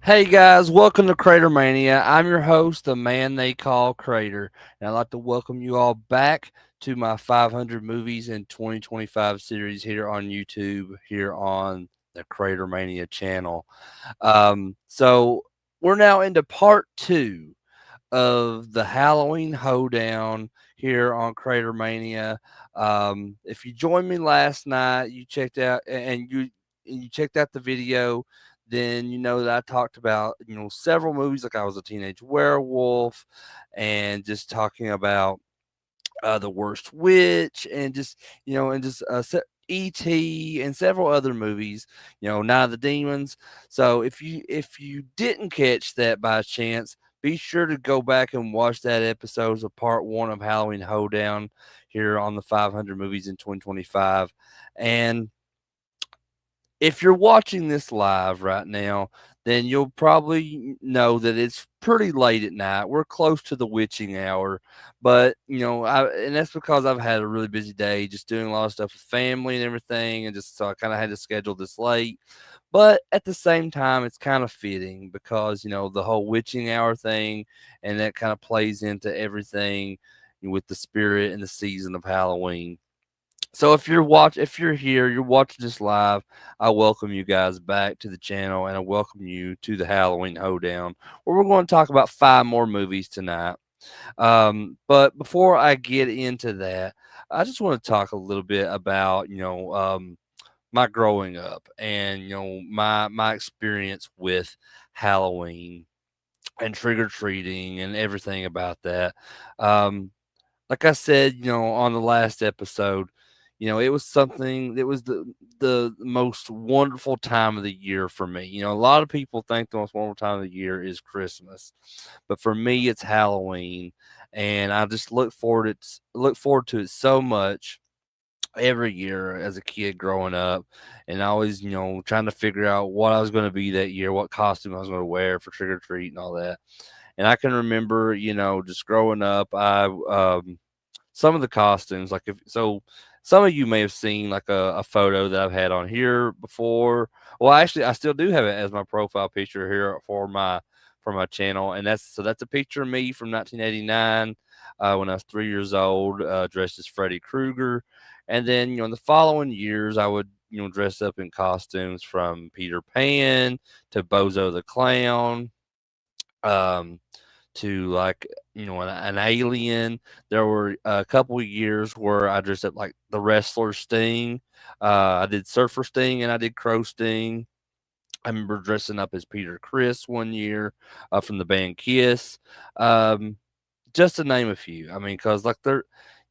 Hey guys, welcome to CraterMania. I'm your host, the man they call Crater, and I'd like to welcome you all back to my 500 movies in 2025 series here on YouTube, here on the CraterMania channel. So we're now into part two of the Halloween Hoedown here on CraterMania. If you joined me last night, you checked out and you checked out the video, then you know that I talked about several movies like I was a teenage werewolf, and just talking about the worst witch, and just E.T. and several other movies, Night of the Demons. So if you didn't catch that by chance, be sure to go back and watch that episodes of part one of Halloween Hoedown here on the 500 movies in 2025. And if you're watching this live right now, then you'll probably know that it's pretty late at night. We're close to the witching hour, but and that's because I've had a really busy day, just doing a lot of stuff with family and everything, and just so I kind of had to schedule this late. But at the same time, it's kind of fitting because the whole witching hour thing, and that kind of plays into everything with the spirit and the season of Halloween. So if you're here, you're watching this live, I welcome you guys back to the channel, and I welcome you to the Halloween Hoedown, where we're going to talk about five more movies tonight. But before I get into that, I just want to talk a little bit about my growing up, and my experience with Halloween and trick or treating and everything about that. Um, like I said, on the last episode, it was something that was the most wonderful time of the year for me. A lot of people think the most wonderful time of the year is Christmas, but for me, it's Halloween, and I just look forward to it so much every year as a kid growing up, and always trying to figure out what I was going to be that year, what costume I was going to wear for trick or treat and all that. And I can remember, just growing up, I some of the costumes, like if so, some of you may have seen like a photo that I've had on here before. Well, actually, I still do have it as my profile picture here for my channel, and that's a picture of me from 1989 when I was 3 years old, dressed as Freddy Krueger. And then in the following years, I would dress up in costumes from Peter Pan to Bozo the Clown. Um, to like an alien. There were a couple of years where I dressed up like the wrestler Sting. I did Surfer Sting and I did Crow Sting. I remember dressing up as Peter Chris one year from the band Kiss. Um, just to name a few. I mean, because like they're,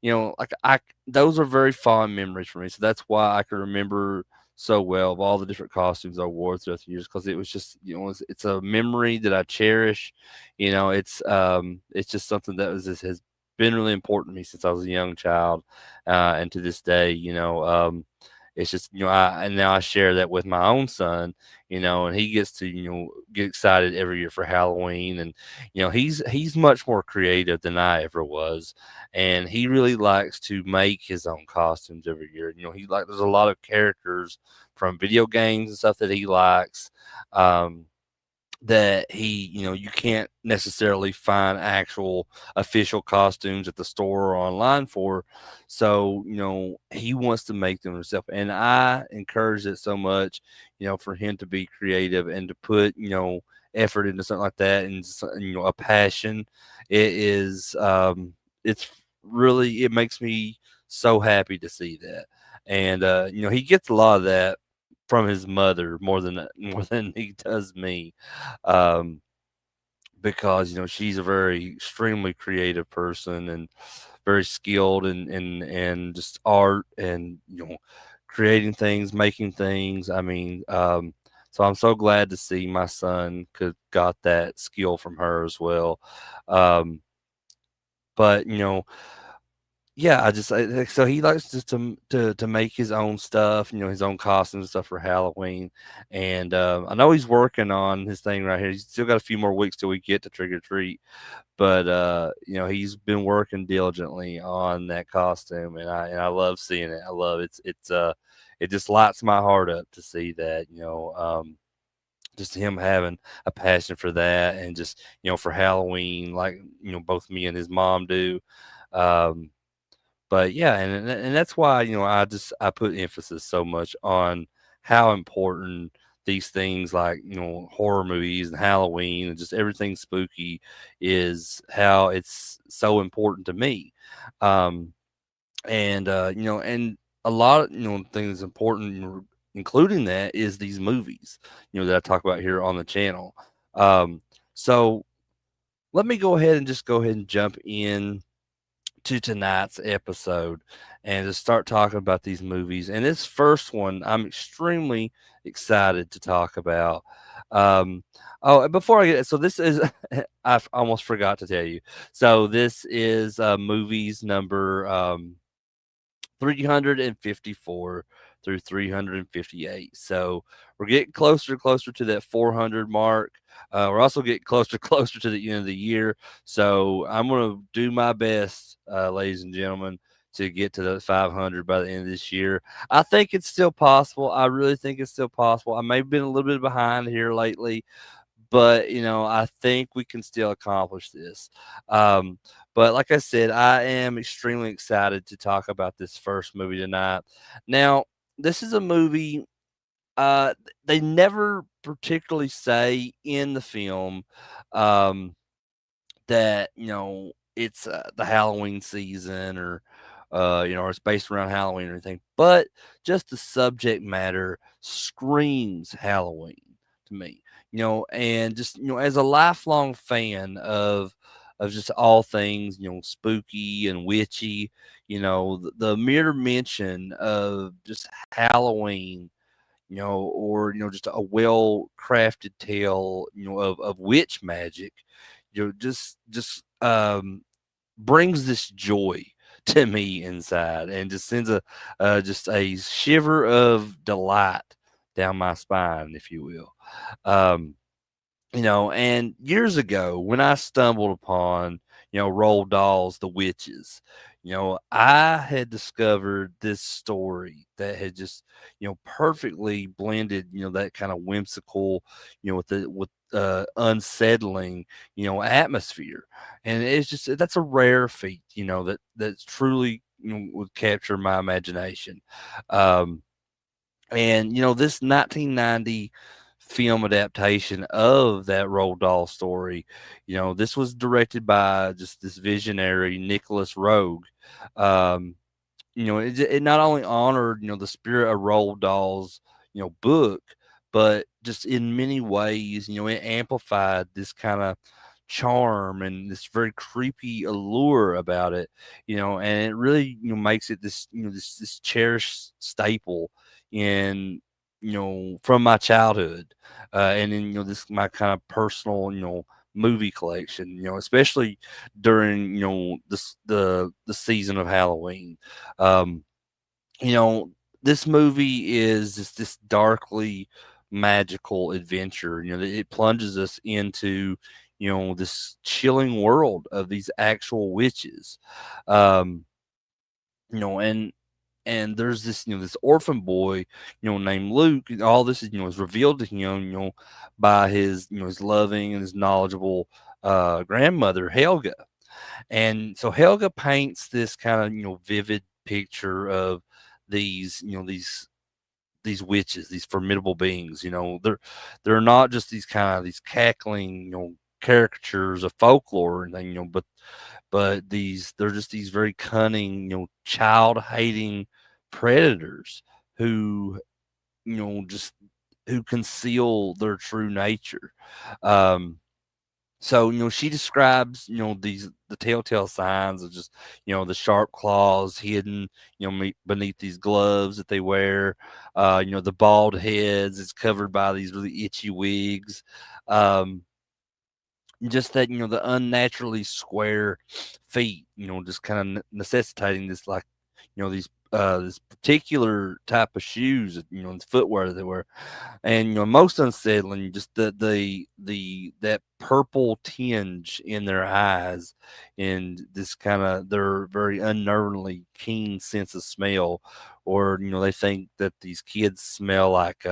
like those are very fond memories for me. So that's why I can remember so well of all the different costumes I wore throughout the years, because it was just, it's a memory that I cherish. It's just something that has been really important to me since I was a young child, and to this day. It's just and now I share that with my own son, and he gets to get excited every year for Halloween, and he's much more creative than I ever was, and he really likes to make his own costumes every year. There's a lot of characters from video games and stuff that he likes. That you can't necessarily find actual official costumes at the store or online for. So he wants to make them himself, and I encourage it so much, for him to be creative and to put effort into something like that, and a passion. It's really, it makes me so happy to see that. And he gets a lot of that from his mother more than he does me, um, because she's a very extremely creative person, and very skilled and just art, and creating things, making things. I mean, so I'm so glad to see my son could got that skill from her as well. Um, but yeah, so he likes just to make his own stuff, his own costumes and stuff for Halloween. And I know he's working on his thing right here. He's still got a few more weeks till we get to trick or treat, but he's been working diligently on that costume, and I love seeing it. I love it. It just lights my heart up to see that. just him having a passion for that, and just for Halloween, like both me and his mom do. Um, but yeah, and that's why I put emphasis so much on how important these things like horror movies and Halloween and just everything spooky is, how it's so important to me. Um, and a lot of things important, including that, is these movies that I talk about here on the channel. So let me go ahead and jump in to tonight's episode and just start talking about these movies. And this first one, I'm extremely excited to talk about. Um, oh, and before I get it, so this is, I almost forgot to tell you. So this is movies number 354 through 358. So we're getting closer and closer to that 400 mark. We're also getting closer and closer to the end of the year. So I'm going to do my best, ladies and gentlemen, to get to the 500 by the end of this year. I think it's still possible. I really think it's still possible. I may have been a little bit behind here lately, but I think we can still accomplish this. Um, but like I said, I am extremely excited to talk about this first movie tonight. Now, this is a movie. They never particularly say in the film um, that it's the Halloween season, or it's based around Halloween or anything, but just the subject matter screams Halloween to me. And just as a lifelong fan of just all things spooky and witchy, the mere mention of just Halloween, or just a well crafted tale, of witch magic, just brings this joy to me inside, and just sends just a shiver of delight down my spine, if you will. Um, and years ago when I stumbled upon, Roald Dahl's The Witches, I had discovered this story that had just, perfectly blended, that kind of whimsical, with unsettling, atmosphere. And it's just, that's a rare feat, that's truly, would capture my imagination. Um, and this 1990 film adaptation of that Roald Dahl story, this was directed by just this visionary Nicholas Rogue. Um, it not only honored the spirit of Roald Dahl's book, but just in many ways, it amplified this kind of charm and this very creepy allure about it, and it really makes it this this cherished staple in from my childhood, and in this my kind of personal movie collection, especially during the season of Halloween. Um, you know, this movie is just this darkly magical adventure. It plunges us into this chilling world of these actual witches. Um, and there's this this orphan boy named Luke, and all this is revealed to him by his his loving and his knowledgeable grandmother Helga. And so Helga paints this kind of vivid picture of these these witches, these formidable beings. They're not just these kind of these cackling caricatures of folklore and thing, but they're just these very cunning, child hating predators who, just who conceal their true nature. Um, so, she describes, the telltale signs of just, the sharp claws hidden, beneath these gloves that they wear, the bald heads, it's covered by these really itchy wigs. Um, just that the unnaturally square feet, just kind of necessitating this, like these this particular type of shoes, and footwear that they wear. And most unsettling, just the that purple tinge in their eyes, and this kind of their very unnervingly keen sense of smell, or they think that these kids smell like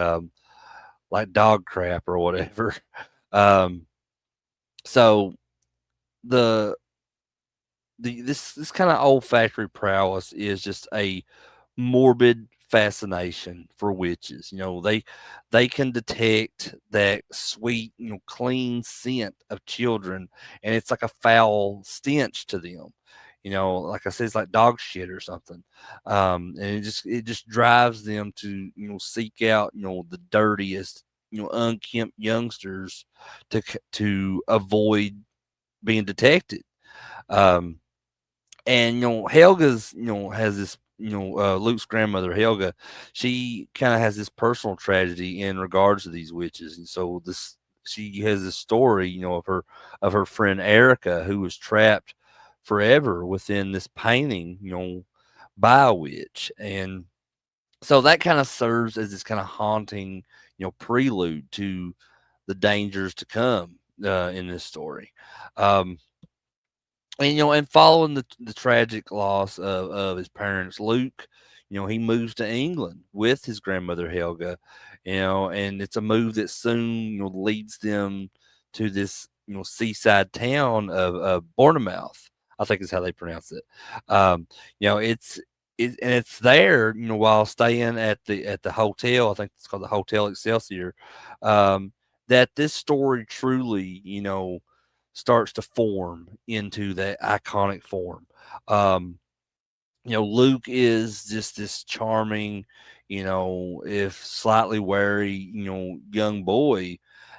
like dog crap or whatever. Um, so the this kind of olfactory prowess is just a morbid fascination for witches. They can detect that sweet, clean scent of children, and it's like a foul stench to them. Like I said, it's like dog shit or something. And it just drives them to seek out the dirtiest unkempt youngsters to avoid being detected. Um, and Helga's has this Luke's grandmother Helga. She kind of has this personal tragedy in regards to these witches, and so this she has this story of her friend Erica, who was trapped forever within this painting by a witch. And so that kind of serves as this kind of haunting prelude to the dangers to come in this story. um and following the tragic loss of his parents, Luke, he moves to England with his grandmother Helga, and it's a move that soon, leads them to this, seaside town of Bournemouth, I think is how they pronounce it. Um, and it's there, while staying at the hotel, I think it's called the Hotel Excelsior, um, that this story truly, starts to form into that iconic form. Um, Luke is just this charming, if slightly wary, young boy,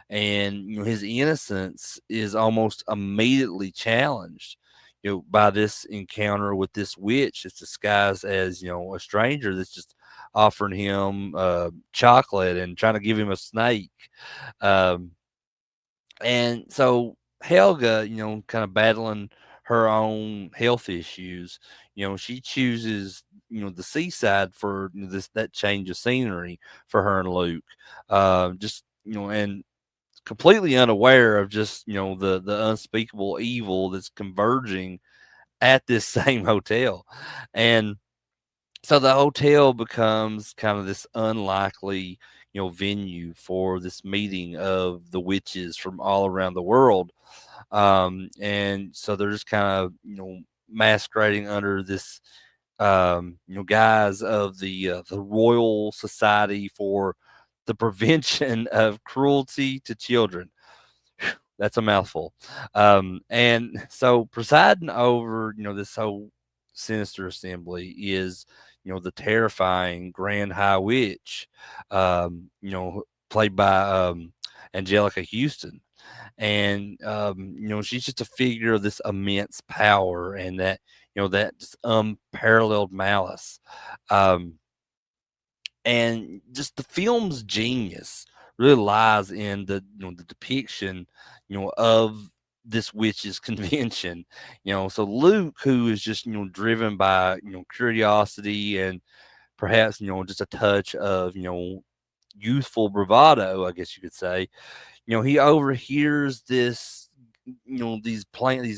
and his innocence is almost immediately challenged, by this encounter with this witch that's disguised as a stranger that's just offering him chocolate and trying to give him a snake. Um, and so Helga, kind of battling her own health issues, she chooses, the seaside for this that change of scenery for her and Luke. Just and completely unaware of just the unspeakable evil that's converging at this same hotel. And so the hotel becomes kind of this unlikely, venue for this meeting of the witches from all around the world. And so they're just kind of, masquerading under this, guise of the Royal Society for the Prevention of Cruelty to Children. That's a mouthful. And so presiding over, this whole sinister assembly is, the terrifying Grand High Witch, played by Angelica Houston. And, she's just a figure of this immense power and that just unparalleled malice. Um, and just the film's genius really lies in the depiction of this witch's convention. So Luke, who is just driven by curiosity and perhaps just a touch of youthful bravado, I guess you could say. He overhears these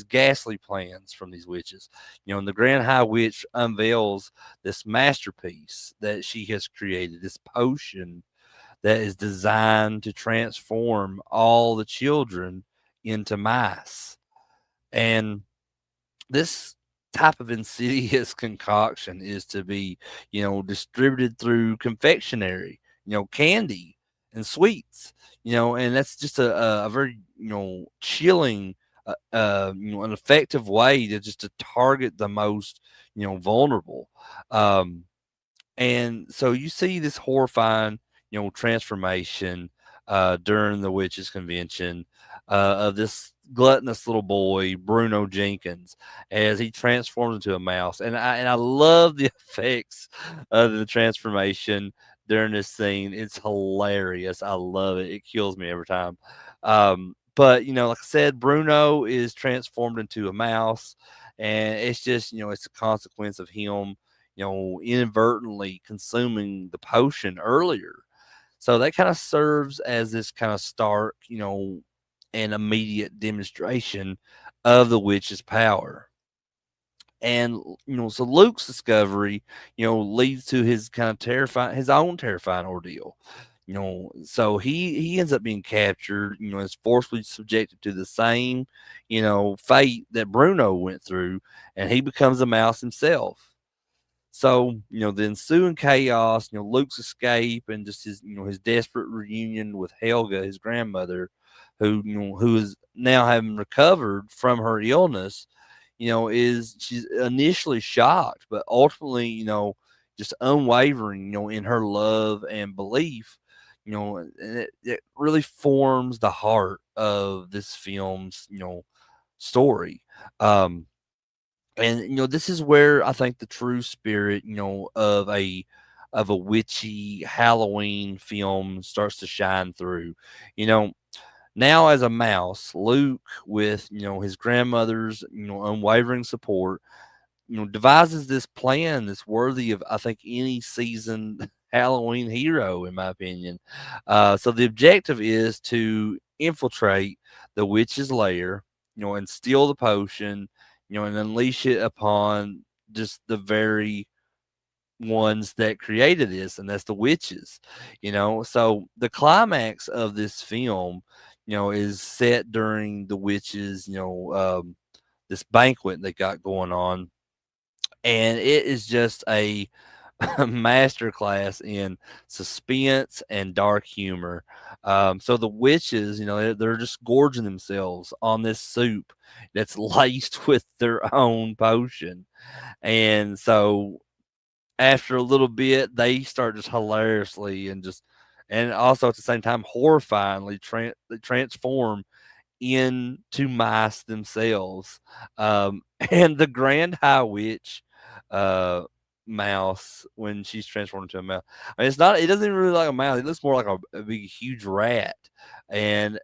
ghastly plans from these witches. And the Grand High Witch unveils this masterpiece that she has created, this potion that is designed to transform all the children into mice. And this type of insidious concoction is to be, distributed through confectionery, candy and sweets, and that's just a very, chilling, an effective way to target the most, vulnerable. Um, and so you see this horrifying, transformation during the witches convention of this gluttonous little boy, Bruno Jenkins, as he transforms into a mouse. And I love the effects of the transformation during this scene. It's hilarious. I love it. It kills me every time. But like I said, Bruno is transformed into a mouse, and it's just it's a consequence of him inadvertently consuming the potion earlier. So that kind of serves as this kind of stark, and immediate demonstration of the witch's power. And so Luke's discovery, leads to his kind of his own terrifying ordeal. So he ends up being captured, is forcibly subjected to the same, fate that Bruno went through, and he becomes a mouse himself. So, the ensuing chaos, Luke's escape and just his desperate reunion with Helga, his grandmother, who is now having recovered from her illness, is she's initially shocked, but ultimately, just unwavering, in her love and belief, and it really forms the heart of this film's, story. Um, and this is where I think the true spirit, of a witchy Halloween film starts to shine through. You know, Now as a mouse, Luke, with his grandmother's unwavering support, devises this plan that's worthy of, I think, any seasoned Halloween hero, in my opinion. So the objective is to infiltrate the witch's lair, and steal the potion, and unleash it upon just the very ones that created this, and that's the witches. So the climax of this film, is set during the witches, this banquet they got going on, and it is just a masterclass in suspense and dark humor. So the witches, they're just gorging themselves on this soup that's laced with their own potion. And so after a little bit, they start just hilariously and also at the same time horrifyingly they transform into mice themselves. And the Grand High Witch uh, mouse, when she's transformed into a mouse, I mean, it doesn't even really look like a mouse. It looks more like a big, huge rat. And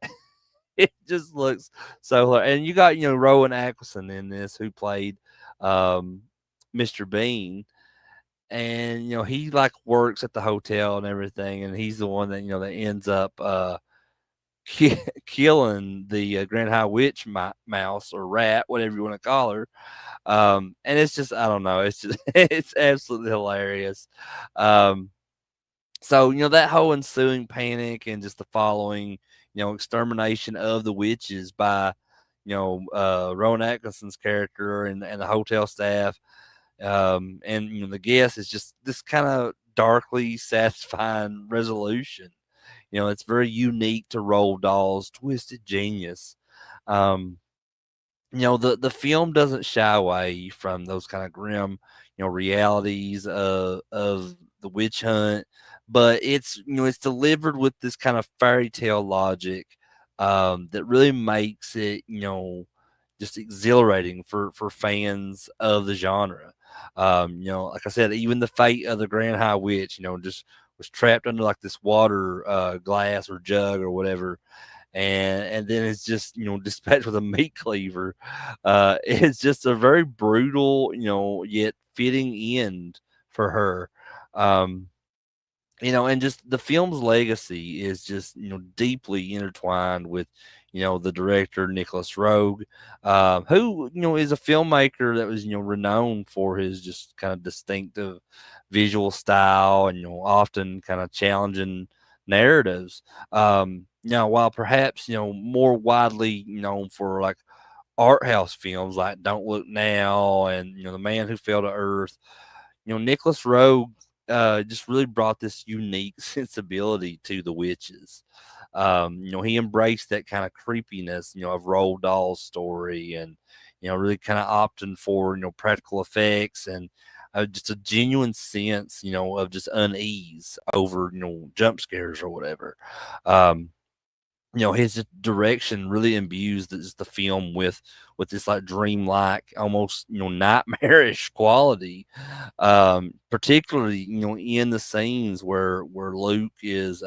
it just looks so. And you got, Rowan Atkinson in this, who played um, Mr. Bean. And he like works at the hotel and everything, and he's the one that that ends up killing the Grand High Witch mouse or rat, whatever you want to call her. And it's just, I don't know, it's just it's absolutely hilarious. Um, so that whole ensuing panic and just the following extermination of the witches by Rowan Atkinson's character and the hotel staff, and the guest, is just this kind of darkly satisfying resolution. It's very unique to Roald Dahl's twisted genius. Um, the film doesn't shy away from those kind of grim, realities of the witch hunt, but it's delivered with this kind of fairy tale logic, that really makes it, just exhilarating for fans of the genre. Like I said, even the fate of the Grand High Witch, just was trapped under like this water glass or jug or whatever, and then it's just dispatched with a meat cleaver. It's just a very brutal, yet fitting end for her. Um, and just the film's legacy is just deeply intertwined with the director Nicholas Roeg, who is a filmmaker that was renowned for his just kind of distinctive visual style and often kind of challenging narratives. While perhaps more widely known for like art house films like Don't Look Now and The Man Who Fell to Earth, Nicholas Roeg just really brought this unique sensibility to the witches. He embraced that kind of creepiness, of Roald Dahl's story, and really kind of opting for practical effects and just a genuine sense, of just unease over jump scares or whatever. Um, his direction really imbues the film with this like dreamlike, almost nightmarish quality. Particularly in the scenes where Luke is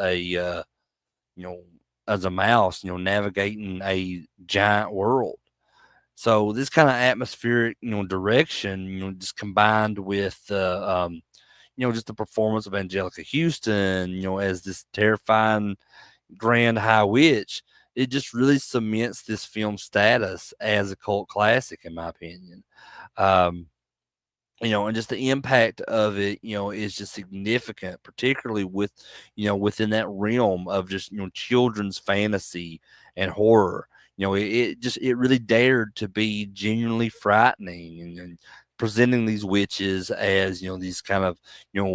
you know as a mouse, navigating a giant world. So this kind of atmospheric direction, just combined with just the performance of Angelica Houston, as this terrifying Grand High Witch, it just really cements this film's status as a cult classic, in my opinion. Um, and just the impact of it, is just significant, particularly within that realm of just, children's fantasy and horror. It really dared to be genuinely frightening, and presenting these witches as, these kind of,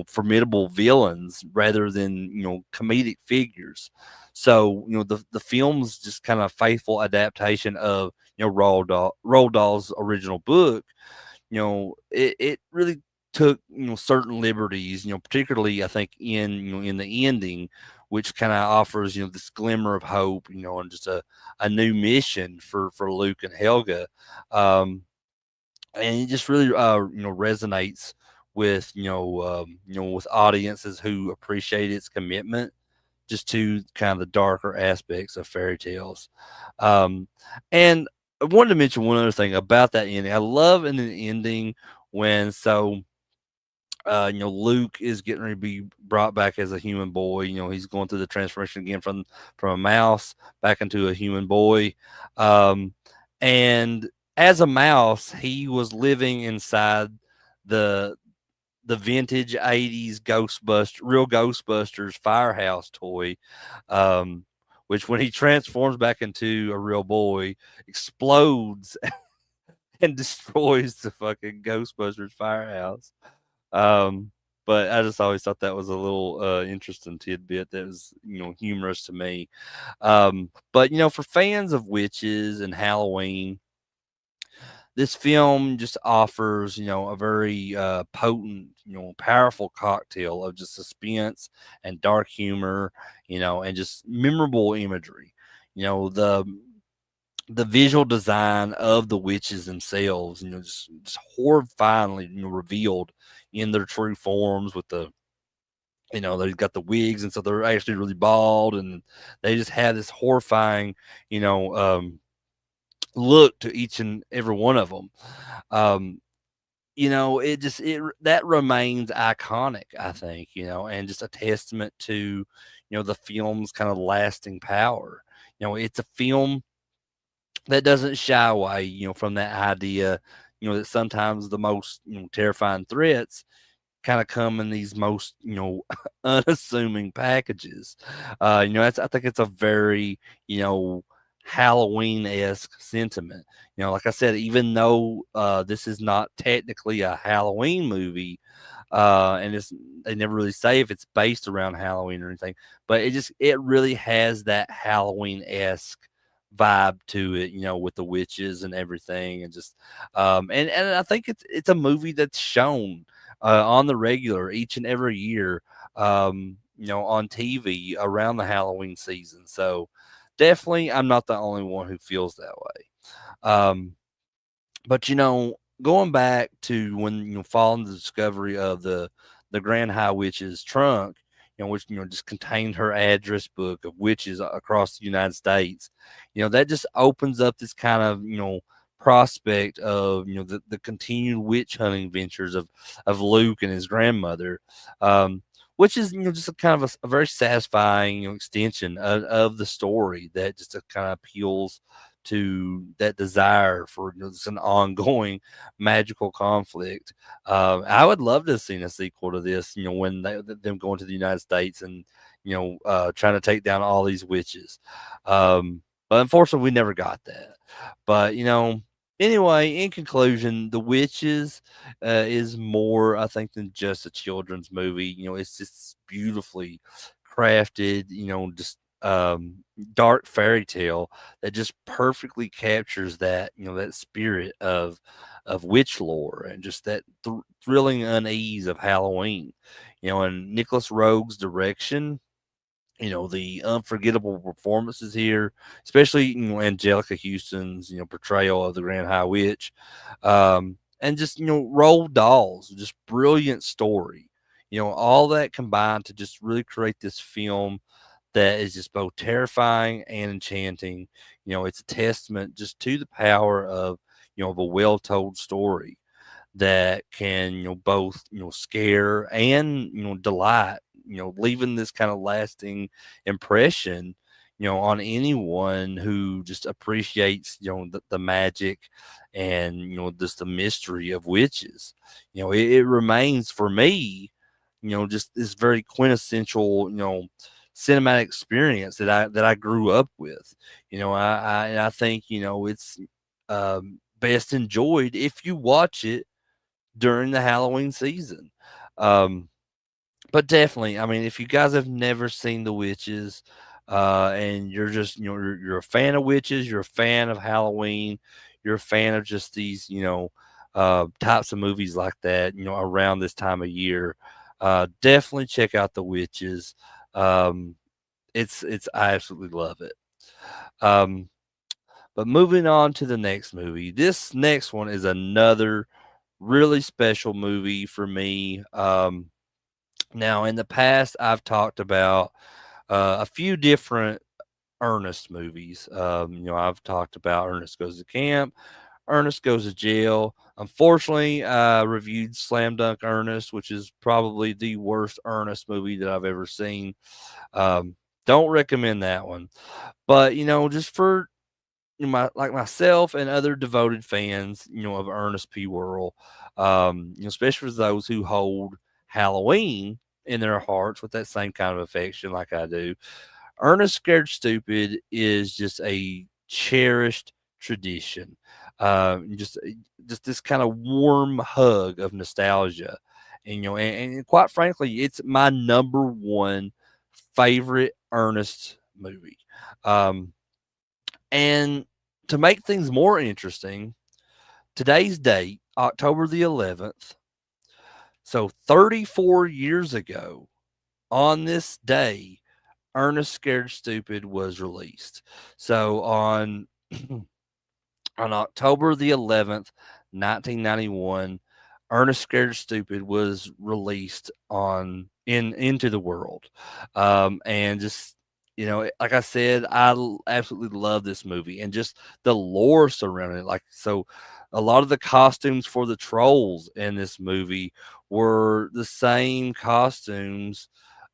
formidable villains rather than, comedic figures. So, the film's just kind of faithful adaptation of, Roald Dahl's original book. It really took, certain liberties, particularly I think in the ending, which kind of offers, this glimmer of hope, and just a new mission for Luke and Helga. Um, and it just really resonates with, with audiences who appreciate its commitment just to kind of the darker aspects of fairy tales. Um, and I wanted to mention one other thing about that ending. I love in the ending when Luke is getting ready to be brought back as a human boy. He's going through the transformation again from a mouse back into a human boy. Um, and as a mouse, he was living inside the the vintage 80s real Ghostbusters firehouse toy, um, which when he transforms back into a real boy, explodes and destroys the fucking Ghostbusters firehouse. Um, but I just always thought that was a little interesting tidbit that was, humorous to me. But, for fans of witches and Halloween, this film just offers, a very potent, powerful cocktail of just suspense and dark humor, and just memorable imagery. The visual design of the witches themselves, just horrifyingly, revealed in their true forms with they've got the wigs, and so they're actually really bald, and they just have this horrifying, look to each and every one of them. Um, it that remains iconic, I think, and just a testament to, the film's kind of lasting power. It's a film that doesn't shy away, from that idea, that sometimes the most, terrifying threats kind of come in these most, unassuming packages. I think it's a very, Halloween-esque sentiment. Like I said, even though this is not technically a Halloween movie, and they never really say if it's based around Halloween or anything, but it really has that Halloween-esque vibe to it, with the witches and everything, and just and I think it's a movie that's shown on the regular each and every year, on TV around the Halloween season. So definitely, I'm not the only one who feels that way. But going back to when, following the discovery of the Grand High Witch's trunk, which, just contained her address book of witches across the United States, that just opens up this kind of, prospect of, the continued witch hunting ventures of Luke and his grandmother, which is, just a kind of a very satisfying, extension of the story that just kind of appeals to that desire for, just an ongoing magical conflict. I would love to have seen a sequel to this, when them going to the United States and, trying to take down all these witches. But unfortunately, we never got that. But, anyway, in conclusion, The Witches is more, I think, than just a children's movie. It's just beautifully crafted, just dark fairy tale that just perfectly captures that, that spirit of witch lore, and just that thrilling unease of Halloween. And Nicholas Rogue's direction, the unforgettable performances here, especially, Angelica Houston's, portrayal of the Grand High Witch, and just, Roald Dahl's just brilliant story. All that combined to just really create this film that is just both terrifying and enchanting. It's a testament just to the power of a well-told story that can, both, scare and, delight, leaving this kind of lasting impression, on anyone who just appreciates, the magic and, just the mystery of witches. It remains for me, just this very quintessential, cinematic experience that I grew up with. I think, it's best enjoyed if you watch it during the Halloween season. Um, but definitely, I mean, if you guys have never seen The Witches, and you're just, you're a fan of witches, you're a fan of Halloween, you're a fan of just these, types of movies like that, around this time of year, definitely check out The Witches. Um, I absolutely love it. Um, but moving on to the next movie, this next one is another really special movie for me. Now, in the past, I've talked about a few different Ernest movies. I've talked about Ernest Goes to Camp, Ernest Goes to Jail. Unfortunately, I reviewed Slam Dunk Ernest, which is probably the worst Ernest movie that I've ever seen. Don't recommend that one. But, just for like myself and other devoted fans, of Ernest P. Worrell, especially for those who hold Halloween in their hearts with that same kind of affection like I do. Ernest Scared Stupid is just a cherished tradition. Just this kind of warm hug of nostalgia. And, and quite frankly, it's my number one favorite Ernest movie. Um, and to make things more interesting, today's date, October the 11th, so 34 years ago, on this day, Ernest Scared Stupid was released. So on October the 11th, 1991, Ernest Scared Stupid was released on into the world. And just, like I said, absolutely love this movie and just the lore surrounding it. Like, so a lot of the costumes for the trolls in this movie were the same costumes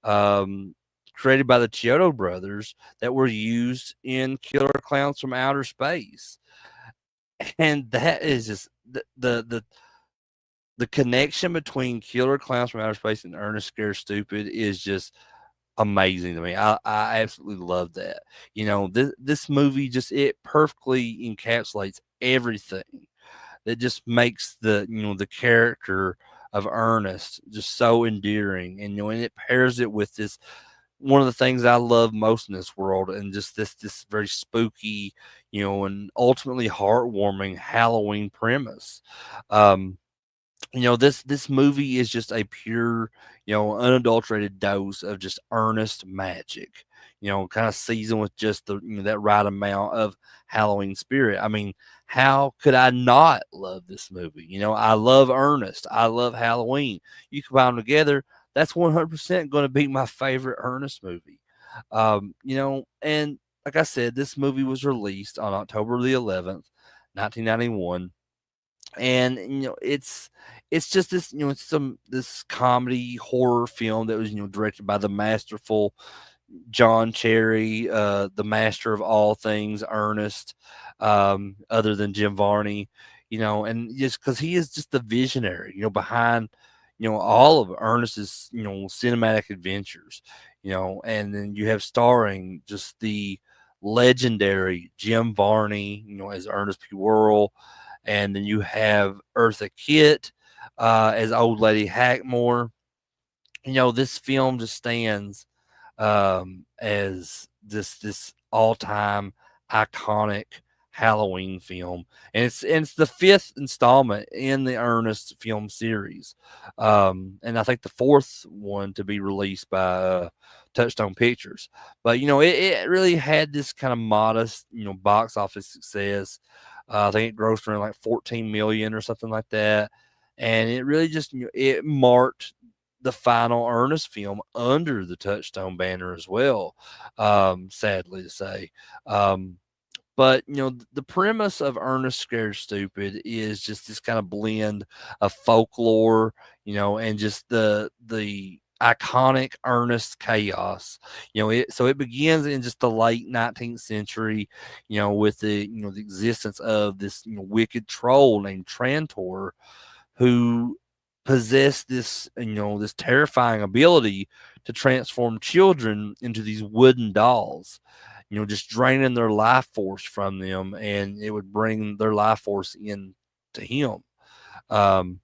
um, created by the Chiodo brothers that were used in Killer Clowns from Outer Space. And that is just the connection between Killer Clowns from Outer Space and Ernest Scare Stupid is just amazing to me. I absolutely love that. This movie just it perfectly encapsulates everything that just makes the character of Ernest just so endearing, and it pairs it with this one of the things I love most in this world, and just this very spooky, and ultimately heartwarming Halloween premise. Um, this movie is just a pure, unadulterated dose of just earnest magic. Kind of seasoned with just that right amount of Halloween spirit. I mean, how could I not love this movie? I love Ernest. I love Halloween. You combine them together, that's 100% going to be my favorite Ernest movie. And like I said, this movie was released on October the 11th, 1991, and it's just this it's this comedy horror film that was directed by the masterful John Cherry, the master of all things Ernest, other than Jim Varney, and just because he is just the visionary, behind, all of Ernest's, cinematic adventures, and then you have starring just the legendary Jim Varney, as Ernest P. Worrell, and then you have Eartha Kitt as Old Lady Hackmore. This film just stands as this all time iconic Halloween film, and it's the fifth installment in the Ernest film series, and I think the fourth one to be released by Touchstone Pictures. But it really had this kind of modest box office success. I think it grossed around like 14 million or something like that, and it really just it marked the final Ernest film under the Touchstone banner as well, sadly to say. But the premise of Ernest Scared Stupid is just this kind of blend of folklore, and just the iconic Ernest chaos. It begins in just the late 19th century, with the existence of this wicked troll named Trantor, who possessed this terrifying ability to transform children into these wooden dolls, just draining their life force from them, and it would bring their life force in to him. Um,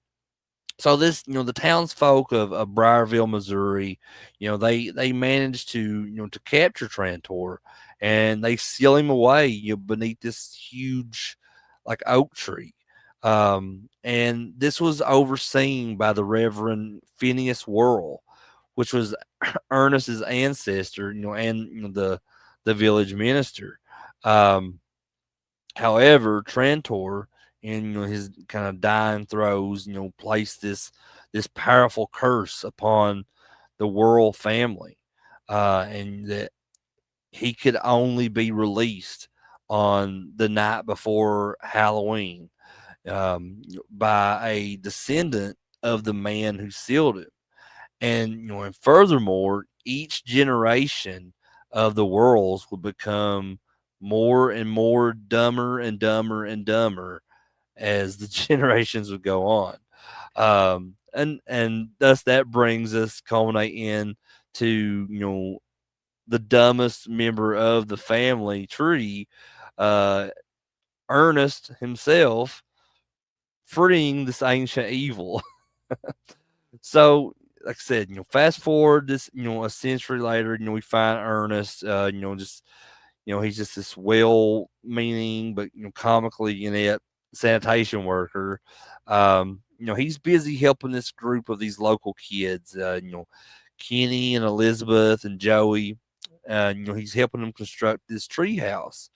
so the townsfolk of Briarville, Missouri, they managed to capture Trantor, and they seal him away, beneath this huge, like, oak tree. And this was overseen by the Reverend Phineas Worrell, which was Ernest's ancestor, and the village minister. Um, However, Trantor, in his kind of dying throes, placed this powerful curse upon the Worrell family, and that he could only be released on the night before Halloween, by a descendant of the man who sealed it. And furthermore, each generation of the Worrells would become more and more dumber and dumber and dumber as the generations would go on. And thus that brings us culminate in to the dumbest member of the family tree, uh, Ernest himself, freeing this ancient evil. So, like I said, fast forward this, a century later, we find Ernest, just, he's just this well-meaning but comically inept sanitation worker. He's busy helping this group of these local kids, Kenny and Elizabeth and Joey. He's helping them construct this tree house,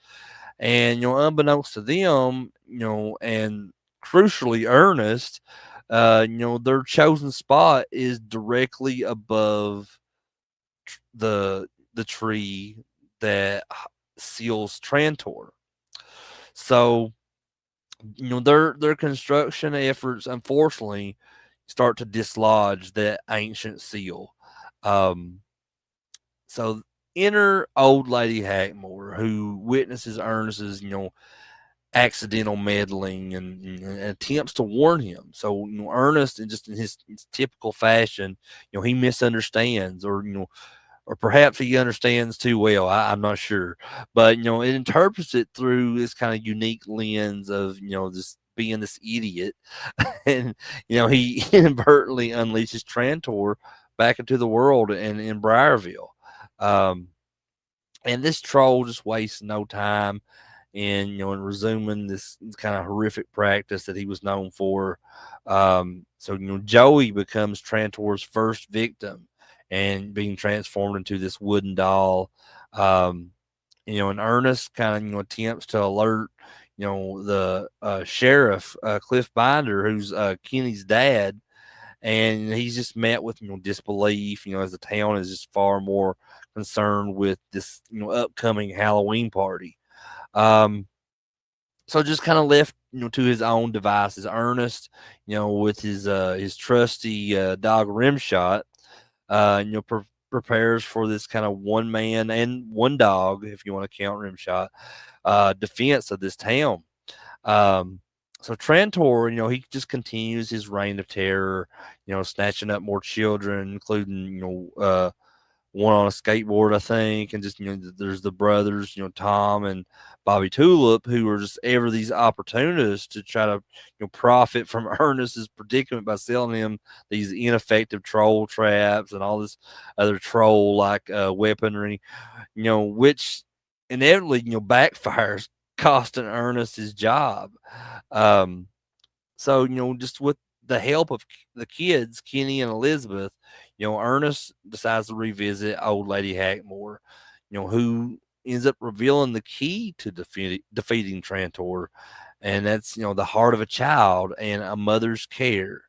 and unbeknownst to them, and crucially Ernest, their chosen spot is directly above the tree that seals Trantor. So their construction efforts, unfortunately, start to dislodge that ancient seal. Um, so enter old lady Hackmore, who witnesses Ernest's accidental meddling, and attempts to warn him. So Ernest, and just in his typical fashion, he misunderstands, or perhaps he understands too well. I'm not sure, but it interprets it through this kind of unique lens of this being this idiot, and he inadvertently unleashes Trantor back into the world and in Briarville. Um, and this troll just wastes no time in in resuming this kind of horrific practice that he was known for. So Joey becomes Trantor's first victim, and being transformed into this wooden doll. Um, and Ernest kind of attempts to alert the sheriff, Cliff Binder, who's Kenny's dad, and he's just met with disbelief. As the town is just far more concerned with this upcoming Halloween party. Um, so just kind of left to his own devices, Ernest, with his trusty dog Rimshot, prepares for this kind of one man and one dog, if you want to count Rimshot, defense of this town. Um, so Trantor, he just continues his reign of terror, snatching up more children, including, one on a skateboard, I think, and just there's the brothers, Tom and Bobby Tulip, who are just ever these opportunists to try to profit from Ernest's predicament by selling him these ineffective troll traps and all this other troll like weaponry, which inevitably backfires, costing Ernest his job. Um, so, just with the help of the kids, Kenny and Elizabeth, Ernest decides to revisit old lady Hackmore, who ends up revealing the key to defeating Trantor. And that's, the heart of a child and a mother's care.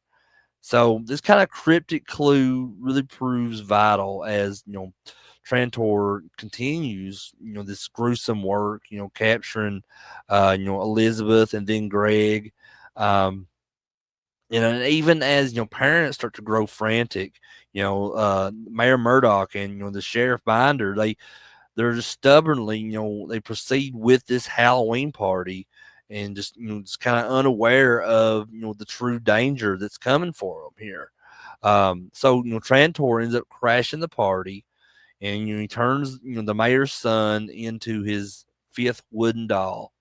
So this kind of cryptic clue really proves vital as, Trantor continues, this gruesome work, capturing, Elizabeth and then Greg. Um, And even as parents start to grow frantic, Mayor Murdoch and the Sheriff Binder, they're just stubbornly, they proceed with this Halloween party, and just just kind of unaware of the true danger that's coming for them here. So Trantor ends up crashing the party, and he turns the mayor's son into his fifth wooden doll.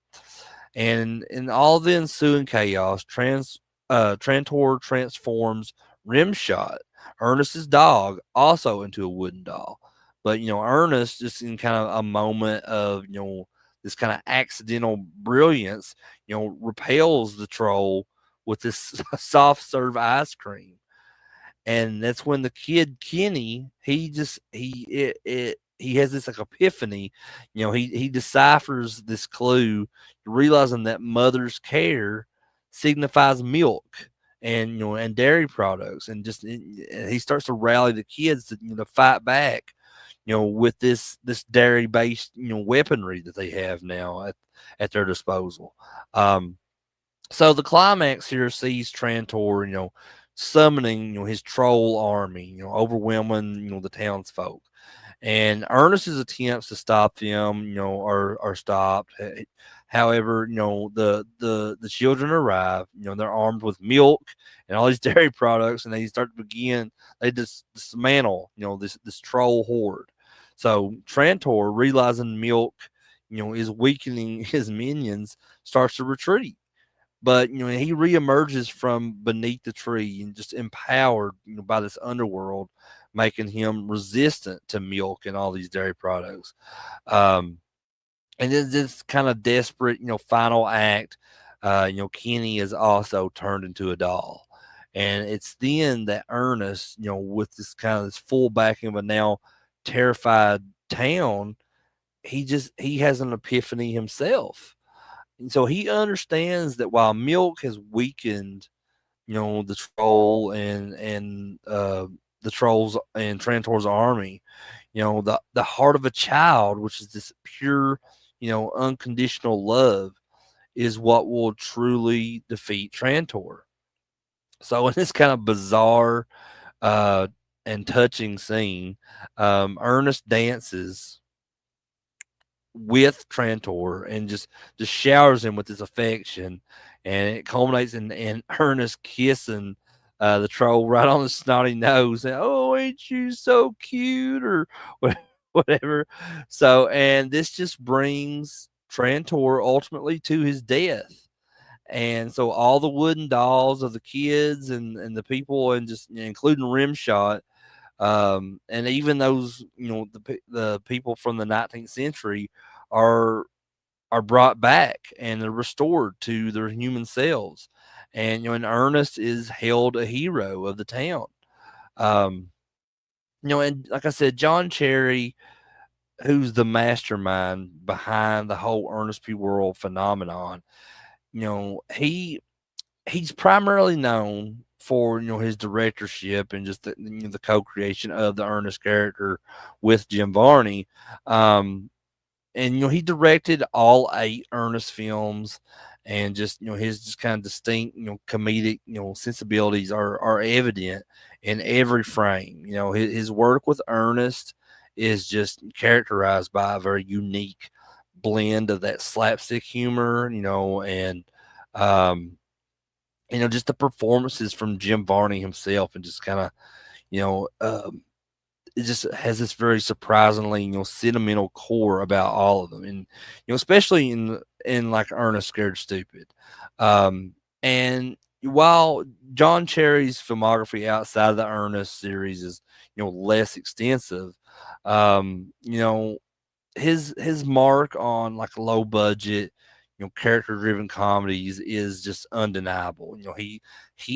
And in all the ensuing chaos, Trantor transforms Rimshot, Ernest's dog, also into a wooden doll. But Ernest, just in kind of a moment of this kind of accidental brilliance, repels the troll with this soft serve ice cream. And that's when the kid Kenny, he has this like epiphany. He deciphers this clue, realizing that mother's care signifies milk and and dairy products, and he starts to rally the kids to fight back, with this dairy based weaponry that they have now at their disposal. Um, so the climax here sees Trantor, summoning, his troll army, overwhelming, the townsfolk. And Ernest's attempts to stop them, are stopped. However, the children arrive. They're armed with milk and all these dairy products, and they dismantle, this troll horde. So Trantor, realizing milk, is weakening his minions, starts to retreat. But he reemerges from beneath the tree and just empowered, by this underworld, making him resistant to milk and all these dairy products. Um, and then this kind of desperate, final act, Kenny is also turned into a doll. And it's then that Ernest, with this full backing of a now terrified town, he has an epiphany himself. And so he understands that while milk has weakened, the troll and the trolls and Trantor's army, the heart of a child, which is this pure, unconditional love, is what will truly defeat Trantor. So in this kind of bizarre uh, and touching scene, Ernest dances with Trantor and just showers him with his affection, and it culminates in Ernest kissing the troll right on the snotty nose, and oh, ain't you so cute, or whatever. So, and this just brings Trantor ultimately to his death. And so all the wooden dolls of the kids and the people, and just including Rimshot, and even those the people from the 19th century are brought back, and they're restored to their human selves. And and Ernest is held a hero of the town. um and like I said, John Cherry, who's the mastermind behind the whole Ernest P. Worrell phenomenon, he's primarily known for his directorship and just the co-creation of the Ernest character with Jim Varney. And he directed all 8 Ernest films, and just his just kind of distinct comedic sensibilities are evident in every frame. His work with Ernest is just characterized by a very unique blend of that slapstick humor, and um just the performances from Jim Varney himself, and just kind of, you know, um, it just has this very surprisingly, sentimental core about all of them, and especially in like Ernest Scared Stupid. Um, and while John Cherry's filmography outside of the Ernest series is less extensive, you know his mark on like low budget, character driven comedies is just undeniable. He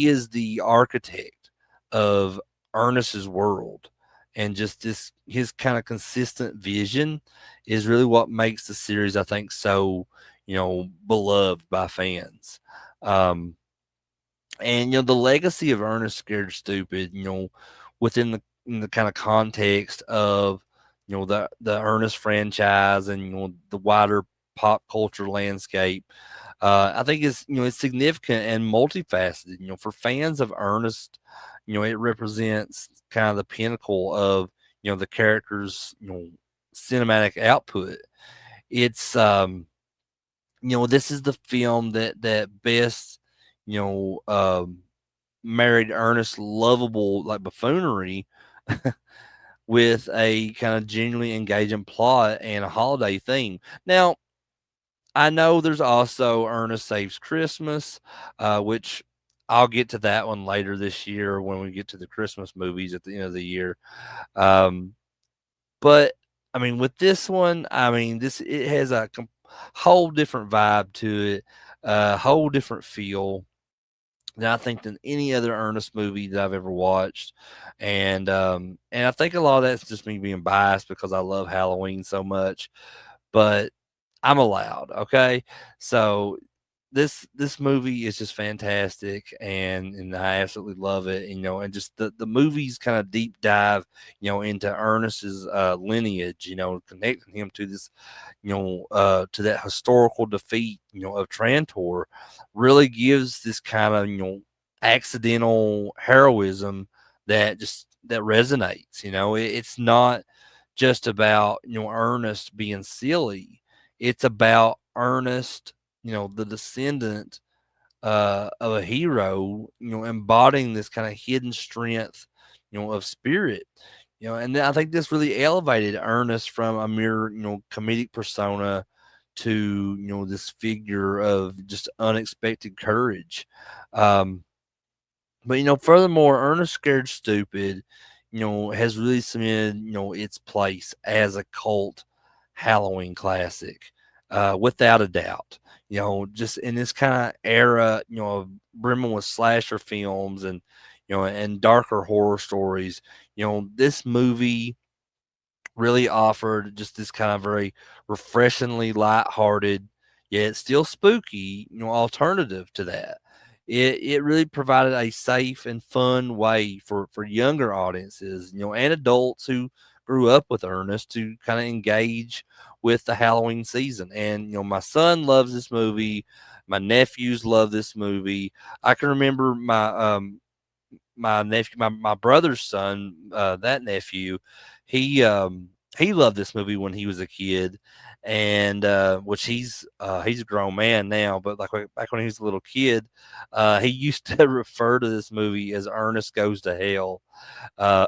is the architect of Ernest's world, and just this his kind of consistent vision is really what makes the series, I think, so beloved by fans. Um, and the legacy of Ernest Scared Stupid, within the kind of context of the Ernest franchise, and the wider pop culture landscape, I think it's significant and multifaceted. For fans of Ernest, it represents kind of the pinnacle of the character's cinematic output. It's this is the film that best you know married Ernest's lovable like buffoonery with a kind of genuinely engaging plot and a holiday theme. Now, I know there's also Ernest Saves Christmas, which I'll get to that one later this year when we get to the Christmas movies at the end of the year. Um, but I mean, with this one, I mean, this it has a whole different vibe to it, a whole different feel than I think than any other Ernest movie that I've ever watched, and I think a lot of that's just me being biased because I love Halloween so much, but I'm allowed, okay? So this movie is just fantastic, and I absolutely love it. And just the movie's kind of deep dive, into Ernest's lineage, connecting him to this, to that historical defeat, of Trantor, really gives this kind of accidental heroism that resonates. It's not just about Ernest being silly. It's about Ernest, the descendant of a hero, embodying this kind of hidden strength, of spirit. And then I think this really elevated Ernest from a mere, comedic persona to, this figure of just unexpected courage. Um, but furthermore, Ernest Scared Stupid, has really cemented, its place as a cult Halloween classic, without a doubt. Just in this kind of era, of brimming with slasher films and darker horror stories, this movie really offered just this kind of very refreshingly lighthearted, yet still spooky, alternative to that. It really provided a safe and fun way for younger audiences, and adults who grew up with Ernest to kind of engage with the Halloween season. And my son loves this movie. My nephews love this movie. I can remember my nephew, my brother's son, that nephew, he loved this movie when he was a kid, and which he's a grown man now, but like back when he was a little kid, he used to refer to this movie as Ernest Goes to Hell. Uh,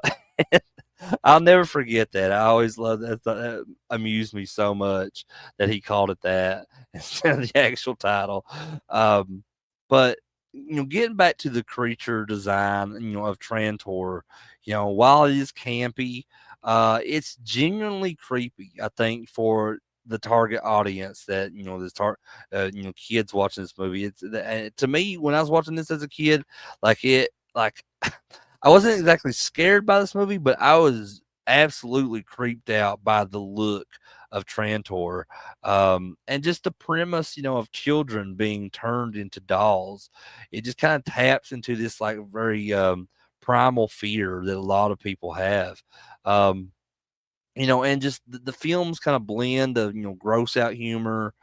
I'll never forget that. I always loved that. That amused me so much that he called it that instead of the actual title. Um, but getting back to the creature design, of Trantor, while it is campy, it's genuinely creepy. I think for the target audience that kids watching this movie. It's to me when I was watching this as a kid, like I wasn't exactly scared by this movie, but I was absolutely creeped out by the look of Trantor, and just the premise, of children being turned into dolls. It just kind of taps into this like very primal fear that a lot of people have. Um, and just the film's kind of blend of gross out humor,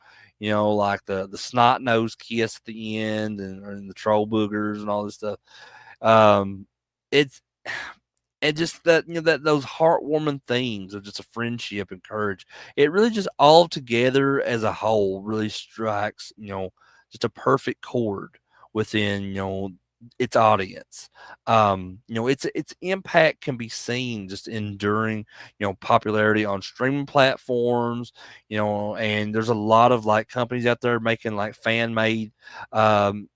like the snot nose kiss at the end and the troll boogers and all this stuff. um, it's and just that that those heartwarming themes of just a friendship and courage. It really just all together as a whole really strikes just a perfect chord within its audience. Its impact can be seen just enduring popularity on streaming platforms. And there's a lot of like companies out there making like fan made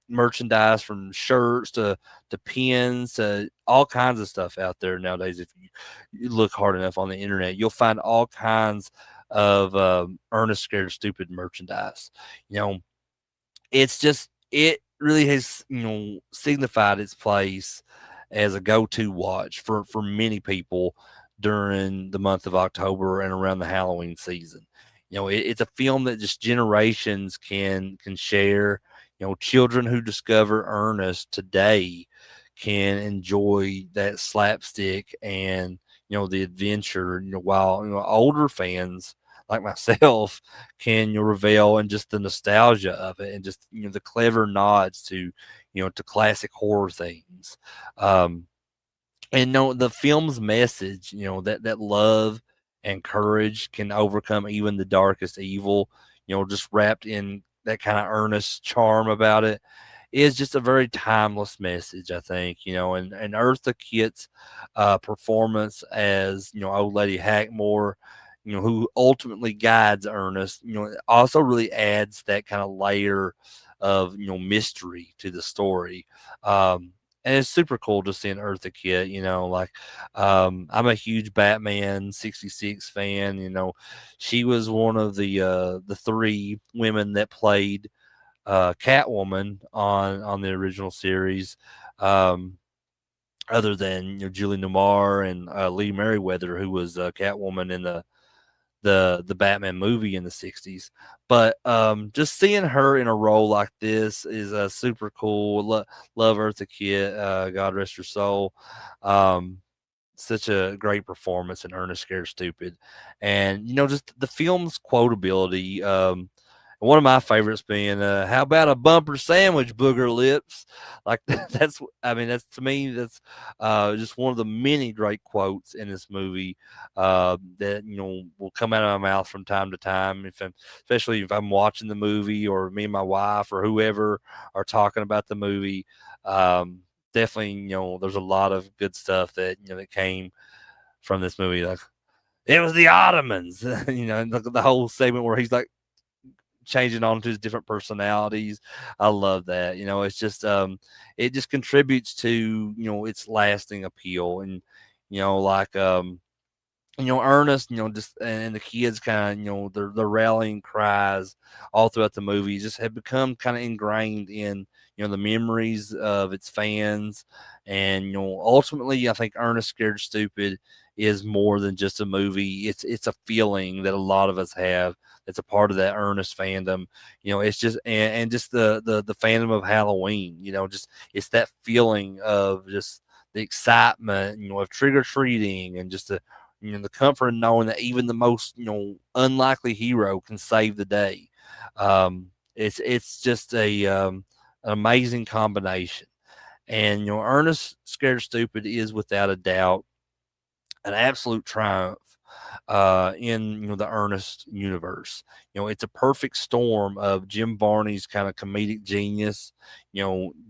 merchandise, from shirts to pins to all kinds of stuff out there nowadays. If you look hard enough on the internet, you'll find all kinds of Ernest Scared Stupid merchandise. You know, it really has signified its place as a go-to watch for many people during the month of October and around the Halloween season. It's a film that just generations can share. Children who discover Ernest today can enjoy that slapstick and the adventure, while older fans like myself can revel in just the nostalgia of it, and just the clever nods to to classic horror themes. Um, and no, the film's message, that love and courage can overcome even the darkest evil, just wrapped in that kind of earnest charm about it, is just a very timeless message, I think, and Eartha Kitt's performance as, old lady Hackmore, who ultimately guides Ernest, also really adds that kind of layer of, mystery to the story. And it's super cool to see an Eartha Kitt, like, I'm a huge Batman 66 fan, she was one of the three women that played Catwoman on the original series, um, other than Julie Newmar and Lee Merriweather, who was Catwoman in the Batman movie in the '60s. But just seeing her in a role like this is super cool. Love Eartha Kitt, God rest her soul. Um, Such a great performance in Ernest Scared Stupid, and just the film's quotability. One of my favorites being, "How about a bumper sandwich, booger lips?" Like that's, I mean, that's, to me, that's just one of the many great quotes in this movie that will come out of my mouth from time to time. Especially if I'm watching the movie, or me and my wife or whoever are talking about the movie. Um, Definitely, there's a lot of good stuff that that came from this movie. Like, it was the Ottomans, the whole segment where he's like changing on to his different personalities. I love that. It's just it just contributes to its lasting appeal, and like Ernest, just, and the kids kind of, the rallying cries all throughout the movie just have become kind of ingrained in, the memories of its fans. And, ultimately, I think Ernest Scared Stupid is more than just a movie. It's a feeling that a lot of us have. It's a part of that Ernest fandom. It's just, and just the fandom of Halloween, just, it's that feeling of just the excitement, of trick or treating, and just the comfort in knowing that even the most unlikely hero can save the day. It's just an amazing combination. And Ernest Scared Stupid is without a doubt an absolute triumph in the Ernest universe. It's a perfect storm of Jim Varney's kind of comedic genius,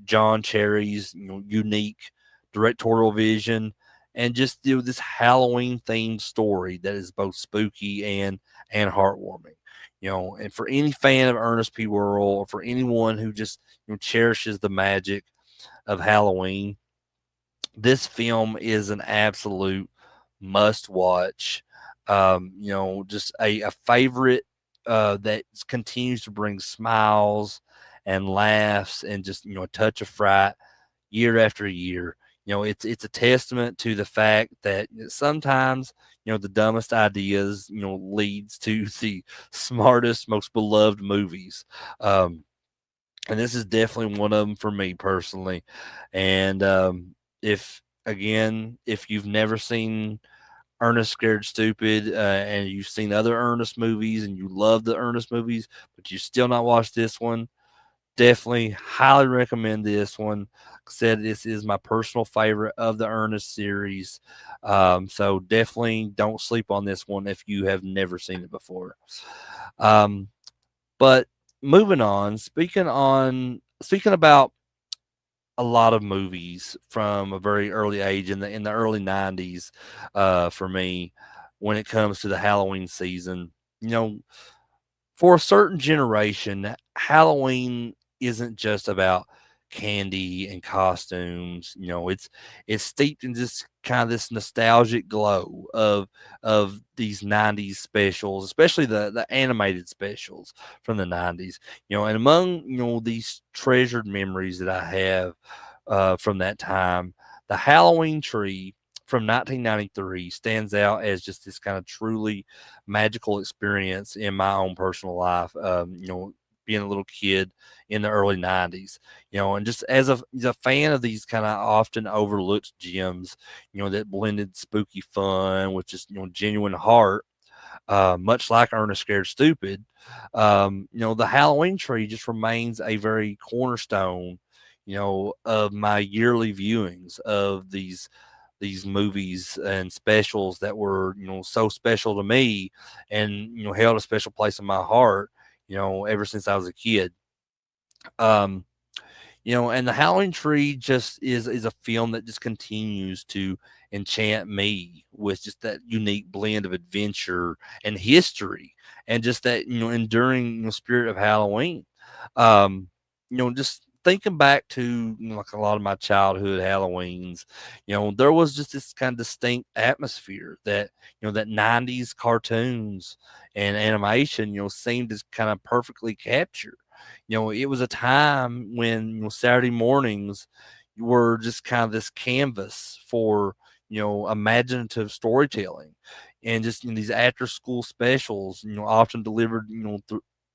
John Cherry's unique directorial vision, and just this Halloween themed story that is both spooky and heartwarming. And for any fan of Ernest P. Worrell, or for anyone who just cherishes the magic of Halloween, this film is an absolute must watch. Just a favorite that continues to bring smiles and laughs, and just a touch of fright year after year. It's a testament to the fact that sometimes the dumbest ideas leads to the smartest, most beloved movies. And this is definitely one of them for me personally. And if you've never seen Ernest Scared Stupid, and you've seen other Ernest movies and you love the Ernest movies, but you still not watched this one, definitely highly recommend this one. Like I said, this is my personal favorite of the Ernest series. So definitely don't sleep on this one if you have never seen it before. Um, but moving on, speaking about a lot of movies from a very early age in the early '90s, for me, when it comes to the Halloween season. You know, for a certain generation, Halloween isn't just about candy and costumes. It's steeped in just kind of this nostalgic glow of these '90s specials, especially the animated specials from the '90s. And among these treasured memories that I have from that time, the Halloween tree from 1993 stands out as just this kind of truly magical experience in my own personal life. Being a little kid in the early '90s, and just as a fan of these kind of often overlooked gems, that blended spooky fun with just genuine heart. much like Ernest Scared Stupid. The Halloween tree just remains a very cornerstone, of my yearly viewings of these movies and specials that were, so special to me, and held a special place in my heart, ever since I was a kid. Um, and the Howling Tree just is a film that just continues to enchant me with just that unique blend of adventure and history, and just that enduring spirit of Halloween. Just thinking back to like a lot of my childhood Halloweens, there was just this kind of distinct atmosphere that that '90s cartoons and animation seemed to kind of perfectly capture. It was a time when Saturday mornings were just kind of this canvas for imaginative storytelling, and just these after school specials, often delivered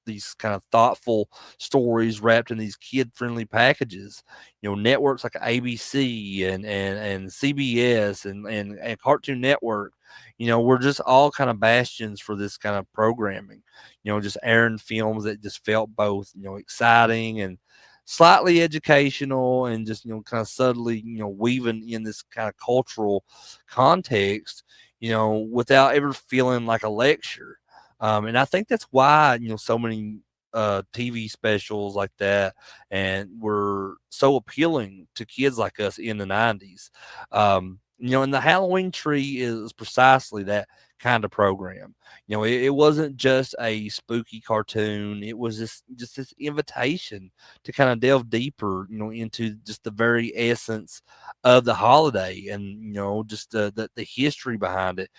these kind of thoughtful stories wrapped in these kid friendly packages. Networks like ABC and CBS and Cartoon Network, were just all kind of bastions for this kind of programming. Just airing films that just felt both exciting and slightly educational, and just kind of subtly weaving in this kind of cultural context, without ever feeling like a lecture. And I think that's why so many TV specials like that and were so appealing to kids like us in the '90s. And the Halloween Tree is precisely that kind of program. It wasn't just a spooky cartoon. It was just this invitation to kind of delve deeper, into just the very essence of the holiday, and just the history behind it.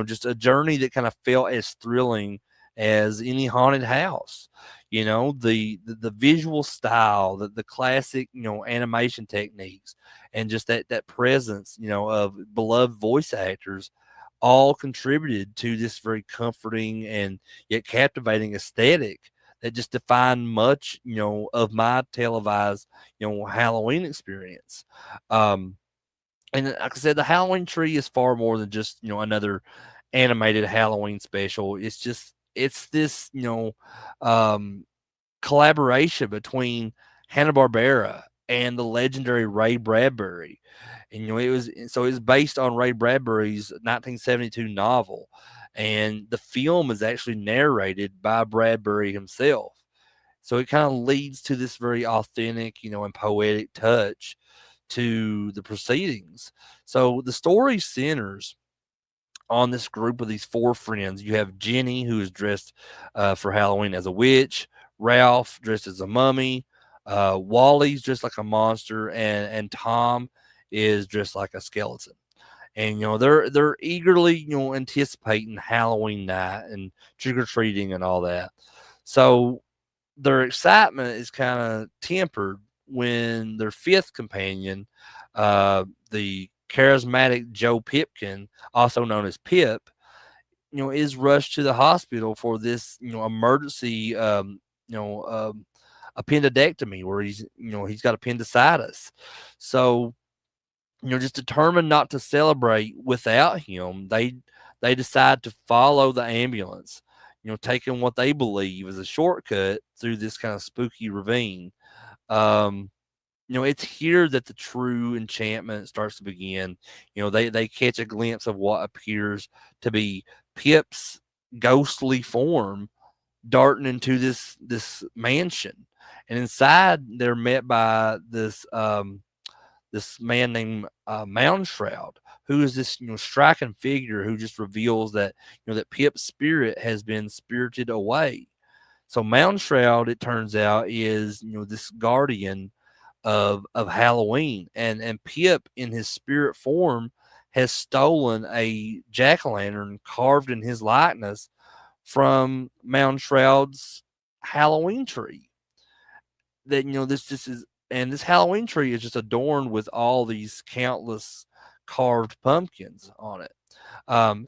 Just a journey that kind of felt as thrilling as any haunted house. The visual style, the classic animation techniques, and just that presence of beloved voice actors, all contributed to this very comforting and yet captivating aesthetic that just defined much of my televised Halloween experience. And like I said, the Halloween Tree is far more than just another animated Halloween special. It's this um collaboration between Hanna-Barbera and the legendary Ray Bradbury. And it's based on Ray Bradbury's 1972 novel, and the film is actually narrated by Bradbury himself. So it kind of leads to this very authentic, and poetic touch to the proceedings. So the story centers on this group of these four friends. You have Jenny, who is dressed for Halloween as a witch, Ralph dressed as a mummy, Wally's dressed like a monster, and Tom is dressed like a skeleton. And they're eagerly anticipating Halloween night and trick or treating and all that. So their excitement is kind of tempered when their fifth companion, the charismatic Joe Pipkin, also known as Pip, is rushed to the hospital for this, emergency, appendectomy, where he's got appendicitis. So, just determined not to celebrate without him, they decide to follow the ambulance, taking what they believe is a shortcut through this kind of spooky ravine. Um, it's here that the true enchantment starts to begin. They catch a glimpse of what appears to be Pip's ghostly form darting into this mansion, and inside they're met by this man named Mound Shroud, who is this striking figure who just reveals that that Pip's spirit has been spirited away. So Mound Shroud, it turns out, is this guardian of Halloween, and Pip in his spirit form has stolen a jack o' lantern carved in his likeness from Mound Shroud's Halloween tree. That this just is, and this Halloween tree is just adorned with all these countless carved pumpkins on it.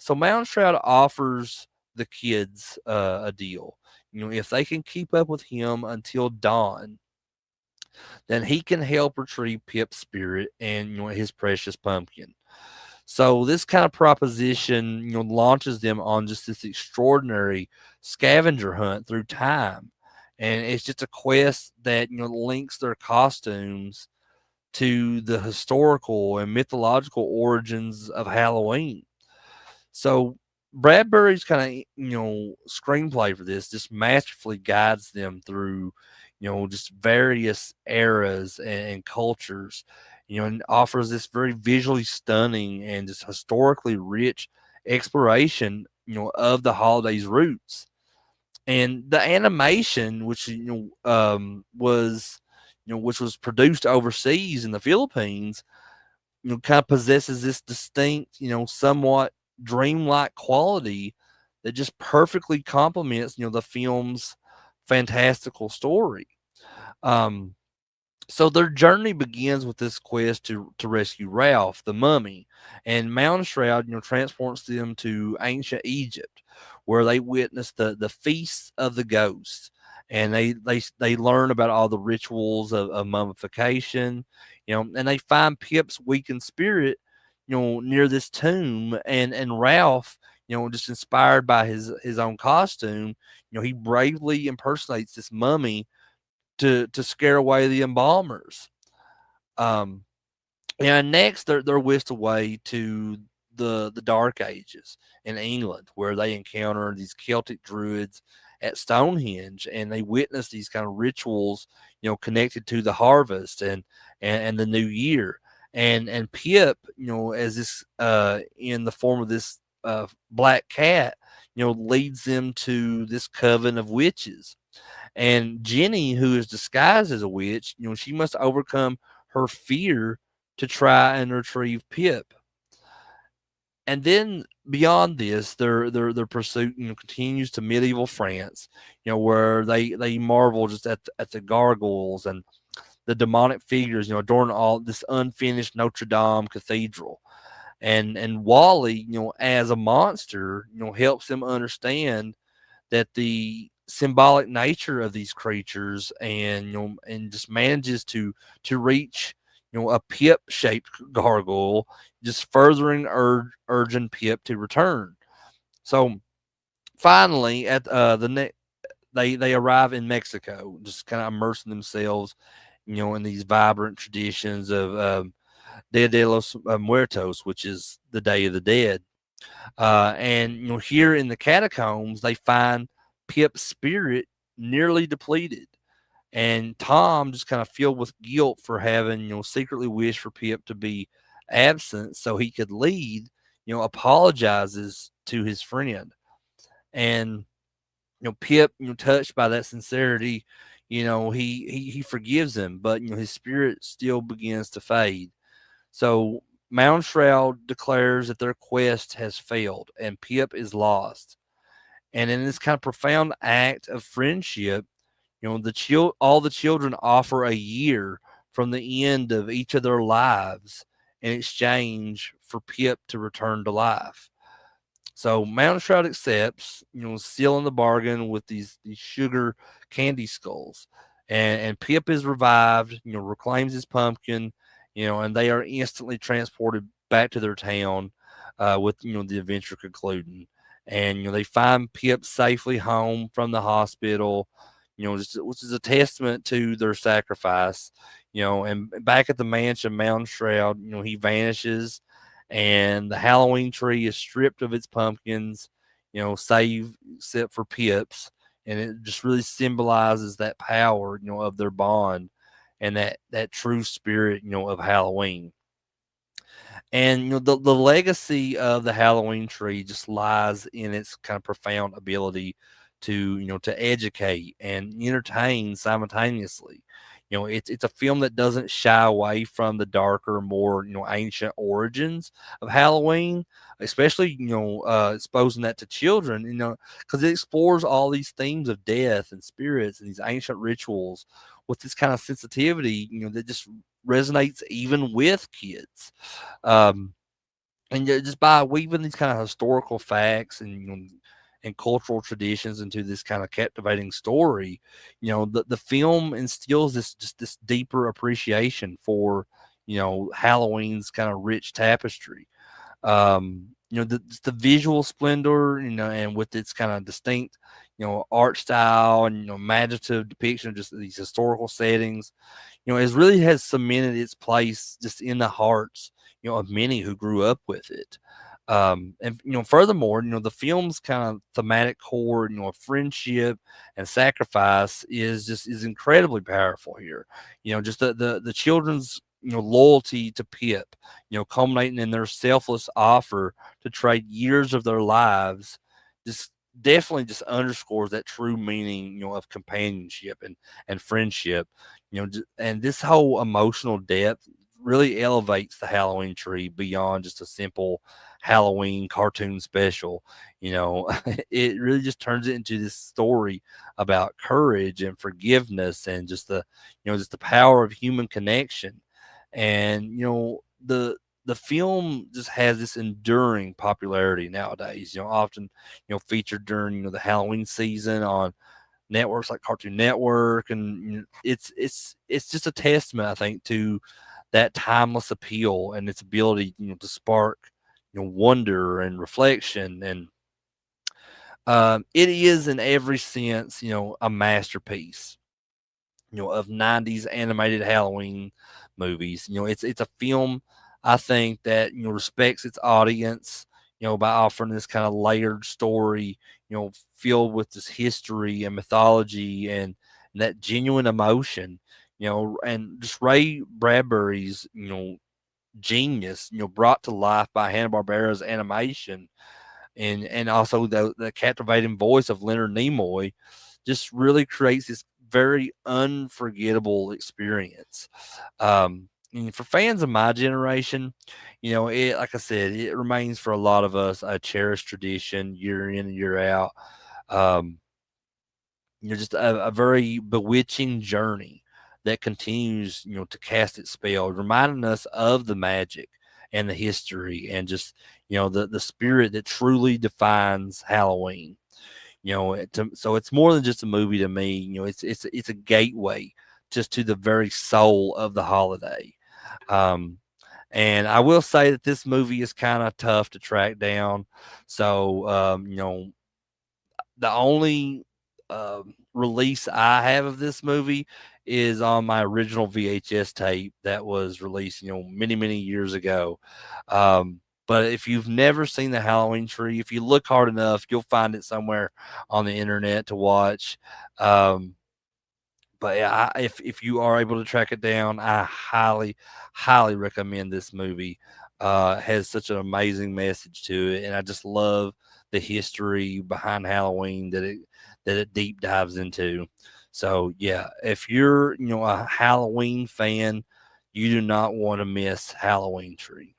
So Mound Shroud offers the kids a deal. If they can keep up with him until dawn, then he can help retrieve Pip's spirit and his precious pumpkin. So this kind of proposition, launches them on just this extraordinary scavenger hunt through time. And it's just a quest that, links their costumes to the historical and mythological origins of Halloween. So Bradbury's kind of, screenplay for this just masterfully guides them through, just various eras and cultures, and offers this very visually stunning and just historically rich exploration, of the holiday's roots. And the animation, which, which was produced overseas in the Philippines, kind of possesses this distinct, somewhat dreamlike quality that just perfectly complements, the film's fantastical story. Um, so their journey begins with this quest to rescue Ralph, the mummy, and Mountain Shroud, transports them to ancient Egypt, where they witness the feasts of the ghosts, and they learn about all the rituals of mummification, and they find Pip's weakened spirit, near this tomb, and Ralph, just inspired by his own costume, he bravely impersonates this mummy to scare away the embalmers. Um, and next, they're whisked away to the Dark Ages in England, where they encounter these Celtic druids at Stonehenge, and they witness these kind of rituals, connected to the harvest and the new year. And Pip, as this in the form of this black cat, leads them to this coven of witches. And Jenny, who is disguised as a witch, she must overcome her fear to try and retrieve Pip. And then beyond this, their pursuit, continues to medieval France, where they marvel just at the gargoyles and the demonic figures, adorning all this unfinished Notre Dame cathedral. And Wally, as a monster, helps them understand that the symbolic nature of these creatures, and and just manages to reach, a Pip shaped gargoyle, just furthering urging Pip to return. So finally, at they arrive in Mexico, just kind of immersing themselves, in these vibrant traditions of Dia de los Muertos, which is the Day of the Dead. And here in the catacombs, they find Pip's spirit nearly depleted, and Tom, just kind of filled with guilt for having, secretly wished for Pip to be absent so he could lead, apologizes to his friend. And Pip, touched by that sincerity, he forgives him, but his spirit still begins to fade. So Mound Shroud declares that their quest has failed and Pip is lost. And in this kind of profound act of friendship, all the children offer a year from the end of each of their lives in exchange for Pip to return to life. So Mountain Shroud accepts, sealing the bargain with these sugar candy skulls. And Pip is revived, reclaims his pumpkin, and they are instantly transported back to their town, with, the adventure concluding. And, they find Pip safely home from the hospital, which is a testament to their sacrifice, and back at the mansion, Mountain Shroud, he vanishes, and the Halloween tree is stripped of its pumpkins, save except for Pip's, and it just really symbolizes that power, of their bond, and that true spirit, of Halloween. And the legacy of the Halloween tree just lies in its kind of profound ability to, to educate and entertain simultaneously. It's a film that doesn't shy away from the darker, more, ancient origins of Halloween, especially, exposing that to children, because it explores all these themes of death and spirits and these ancient rituals with this kind of sensitivity, that just resonates even with kids. Um, and just by weaving these kind of historical facts and, and cultural traditions into this kind of captivating story, the film instills this deeper appreciation for, Halloween's kind of rich tapestry. Just the visual splendor, and with its kind of distinct, art style and imaginative depiction of just these historical settings, it really has cemented its place just in the hearts, of many who grew up with it. And furthermore, the film's kind of thematic core, of friendship and sacrifice is incredibly powerful here. Just the children's loyalty to Pip, culminating in their selfless offer to trade years of their lives, just definitely just underscores that true meaning, of companionship and friendship. And this whole emotional depth really elevates the Halloween tree beyond just a simple Halloween cartoon special. It really just turns it into this story about courage and forgiveness and just the power of human connection. And the film just has this enduring popularity nowadays. Often featured during the Halloween season on networks like Cartoon Network, and it's just a testament, I think, to that timeless appeal and its ability, to spark, wonder and reflection. And it is in every sense, a masterpiece, of '90s animated Halloween movies. It's a film, I think, that respects its audience, by offering this kind of layered story, filled with this history and mythology and that genuine emotion, and just Ray Bradbury's, genius, brought to life by Hanna-Barbera's animation, and also the captivating voice of Leonard Nimoy just really creates this very unforgettable experience. And for fans of my generation, it, like I said, it remains for a lot of us a cherished tradition year in and year out. Um, just a very bewitching journey that continues, to cast its spell, reminding us of the magic and the history and just, the spirit that truly defines Halloween. So it's more than just a movie to me. It's a gateway just to the very soul of the holiday. Um, and I will say that this movie is kind of tough to track down. So, the only release I have of this movie is on my original VHS tape that was released, many, many years ago. But if you've never seen the Halloween tree, if you look hard enough, you'll find it somewhere on the internet to watch. Um, but yeah, if you are able to track it down, I highly, highly recommend this movie. Has such an amazing message to it, and I just love the history behind Halloween that it deep dives into. So yeah, if you're a Halloween fan, you do not want to miss Halloween Tree.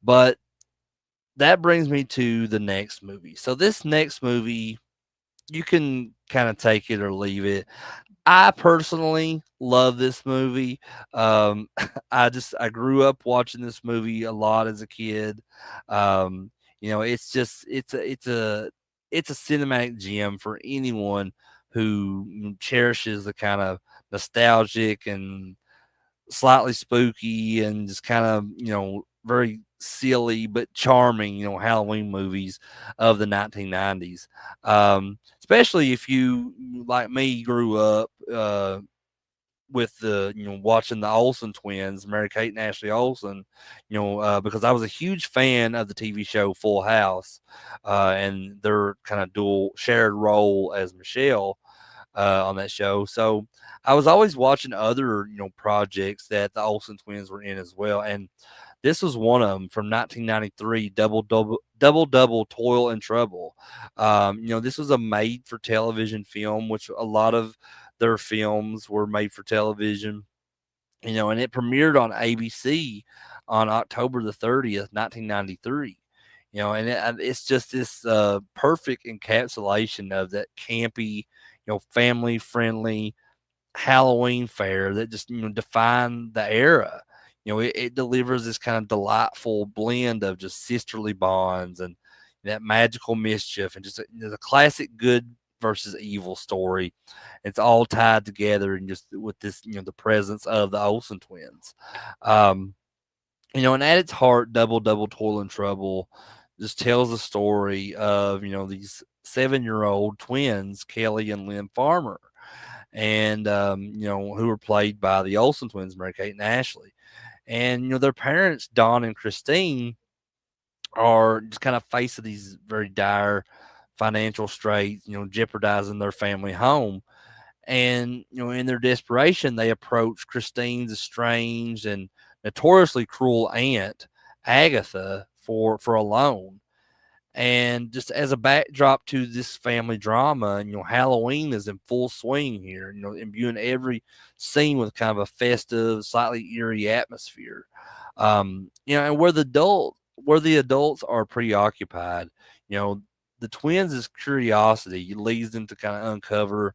But that brings me to the next movie. So this next movie, you can kind of take it or leave it. I personally love this movie. Um, I grew up watching this movie a lot as a kid. It's just it's a cinematic gem for anyone who cherishes the kind of nostalgic and slightly spooky and just kind of very silly but charming Halloween movies of the 1990s. Especially if you, like me, grew up with the watching the Olsen twins, Mary Kate and Ashley Olsen, because I was a huge fan of the TV show Full House, and their kind of dual shared role as Michelle on that show. So I was always watching other projects that the Olsen twins were in as well, and this was one of them from 1993, Double Toil and Trouble. This was a made for television film, which a lot of their films were made for television. And it premiered on ABC on October the 30th, 1993. And it's just this perfect encapsulation of that campy, family friendly Halloween fare that just defined the era. It delivers this kind of delightful blend of just sisterly bonds and that magical mischief and just a classic good versus evil story. It's all tied together and just with this, the presence of the Olsen twins. Um, And at its heart, Double Toil and Trouble just tells the story of, these 7-year-old twins, Kelly and Lynn Farmer, and, who were played by the Olsen twins, Mary Kate and Ashley. And, their parents, Don and Christine, are just kind of facing these very dire financial straits, jeopardizing their family home. And, in their desperation, they approach Christine's estranged and notoriously cruel aunt, Agatha, for a loan. And just as a backdrop to this family drama, Halloween is in full swing here, imbuing every scene with kind of a festive, slightly eerie atmosphere. And where the adults are preoccupied, you know, the twins' curiosity leads them to kind of uncover,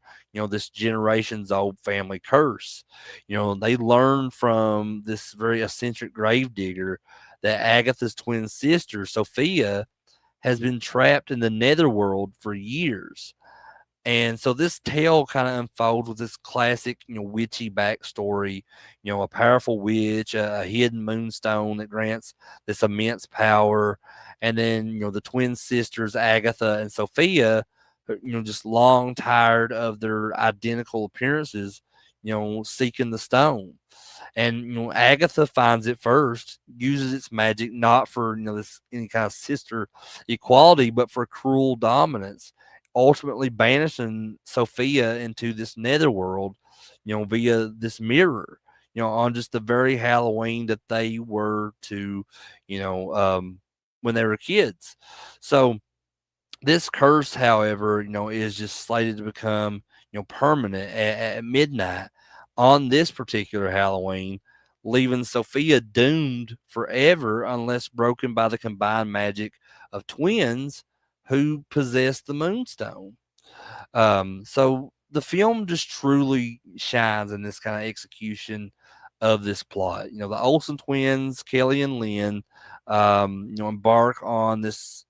this generations old family curse. They learn from this very eccentric gravedigger that Agatha's twin sister, Sophia, has been trapped in the netherworld for years. And so this tale kind of unfolds with this classic, witchy backstory, a powerful witch, a hidden moonstone that grants this immense power. And then, the twin sisters, Agatha and Sophia, just long tired of their identical appearances, seeking the stone. And Agatha finds it first, uses its magic not for this any kind of sister equality, but for cruel dominance, ultimately banishing Sophia into this netherworld, via this mirror, on just the very Halloween that they were to, you know, um, when they were kids. So this curse, however, is just slated to become, permanent at midnight on this particular Halloween, leaving Sophia doomed forever unless broken by the combined magic of twins who possess the Moonstone. So the film just truly shines in this kind of execution of this plot. The Olsen twins, Kelly and Lynn, embark on this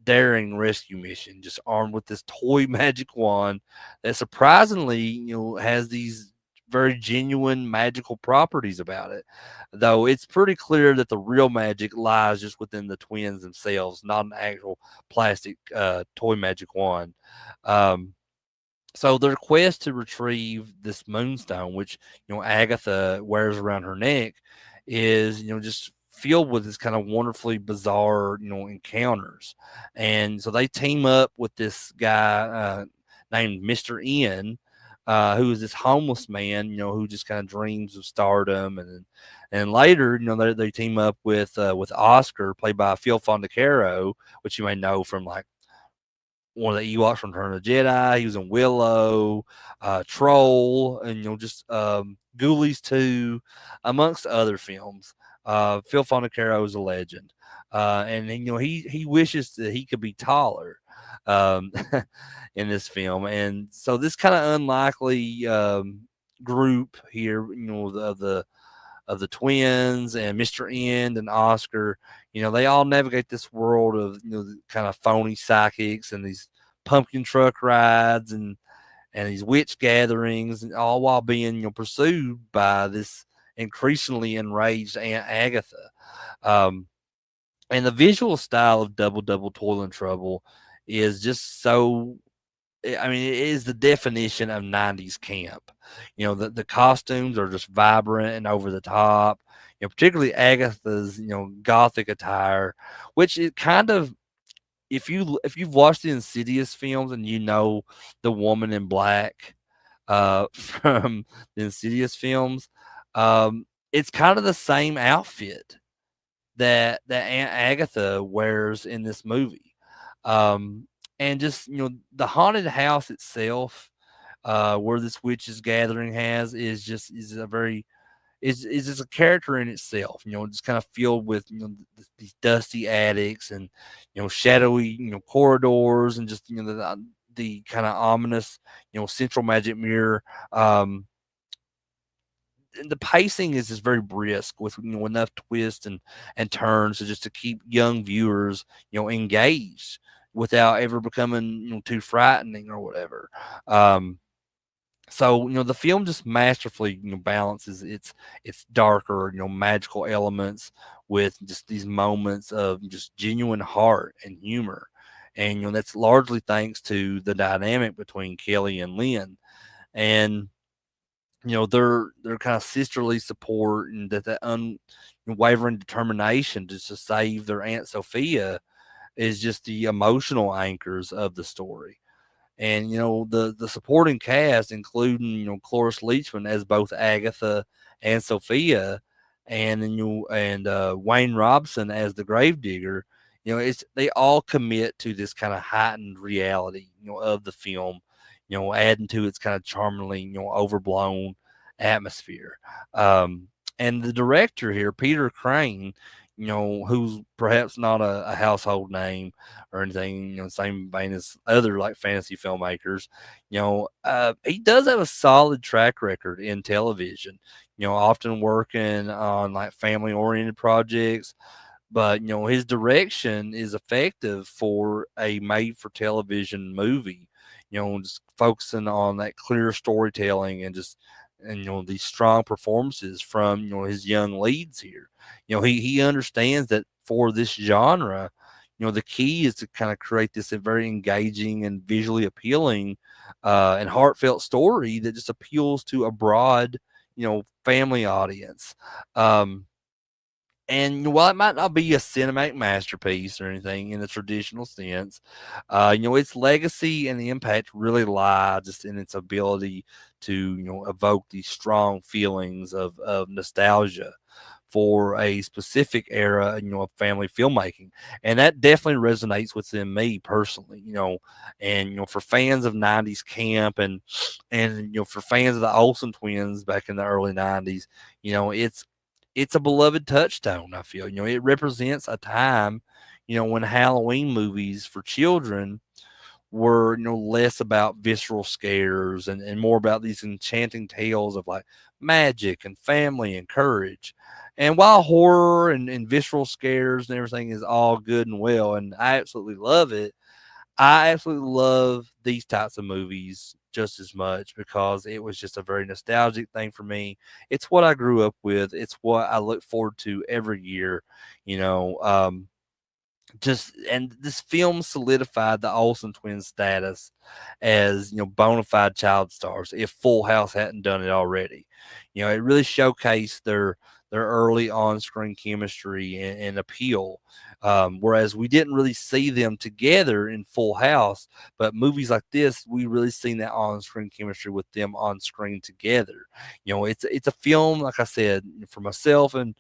daring rescue mission, just armed with this toy magic wand that surprisingly, has these very genuine magical properties about it. Though it's pretty clear that the real magic lies just within the twins themselves, not an actual plastic toy magic wand. Um, so their quest to retrieve this moonstone, which Agatha wears around her neck, is just filled with this kind of wonderfully bizarre encounters. And so they team up with this guy named Mr. N, who is this homeless man, who just kind of dreams of stardom. And later, they team up with Oscar, played by Phil Fondacaro, which you may know from like one of the Ewoks from Return of the Jedi. He was in Willow, Troll, and just Ghoulies 2, amongst other films. Phil Fondacaro is a legend, and he wishes that he could be taller um, in this film, and so this kind of unlikely group here, of the twins and Mr. End and Oscar, they all navigate this world of, kind of phony psychics and these pumpkin truck rides and these witch gatherings, and all while being, pursued by this increasingly enraged Aunt Agatha. Um, and the visual style of Double Toil and Trouble is just so, I mean, it is the definition of 90s camp. The costumes are just vibrant and over the top. Particularly Agatha's, gothic attire, which it kind of, if you've watched the Insidious films and the woman in black from the Insidious films, it's kind of the same outfit that Aunt Agatha wears in this movie. Um, and just the haunted house itself, where this witch's gathering is a very is just a character in itself. Just kind of filled with these dusty attics and shadowy corridors, and just the kind of ominous central magic mirror. And the pacing is just very brisk with enough twists and turns to keep young viewers without ever becoming too frightening or whatever. So the film just masterfully balances its darker magical elements with just these moments of just genuine heart and humor, and that's largely thanks to the dynamic between Kelly and Lynn, and their kind of sisterly support and that unwavering determination just to save their Aunt Sophia is just the emotional anchors of the story. And the supporting cast, including Cloris Leachman as both Agatha and Sophia, and then Wayne Robson as the gravedigger. It's they all commit to this kind of heightened reality, of the film, adding to its kind of charmingly, overblown atmosphere. Um, and the director here, Peter Crane, who's perhaps not a household name or anything, same vein as other like fantasy filmmakers, he does have a solid track record in television, often working on like family oriented projects, but his direction is effective for a made for television movie, just focusing on that clear storytelling and just and these strong performances from his young leads here. He understands that for this genre, the key is to kind of create this a very engaging and visually appealing and heartfelt story that just appeals to a broad family audience. And while it might not be a cinematic masterpiece or anything in the traditional sense, its legacy and the impact really lie just in its ability to, evoke these strong feelings of nostalgia for a specific era, of family filmmaking. And that definitely resonates within me personally, and, for fans of 90s camp and, for fans of the Olsen twins back in the early 90s, it's a beloved touchstone, I feel. It represents a time, when Halloween movies for children were, less about visceral scares and more about these enchanting tales of like magic and family and courage. And while horror and visceral scares and everything is all good and well, and I absolutely love it, I absolutely love these types of movies just as much because it was just a very nostalgic thing for me. It's what I grew up with. It's what I look forward to every year, you know. Just and this film solidified the Olsen twins' status as bona fide child stars. If Full House hadn't done it already, it really showcased their early on screen chemistry and appeal. Whereas we didn't really see them together in Full House, but movies like this, we really seen that on screen chemistry with them on screen together. It's a film, like I said, for myself and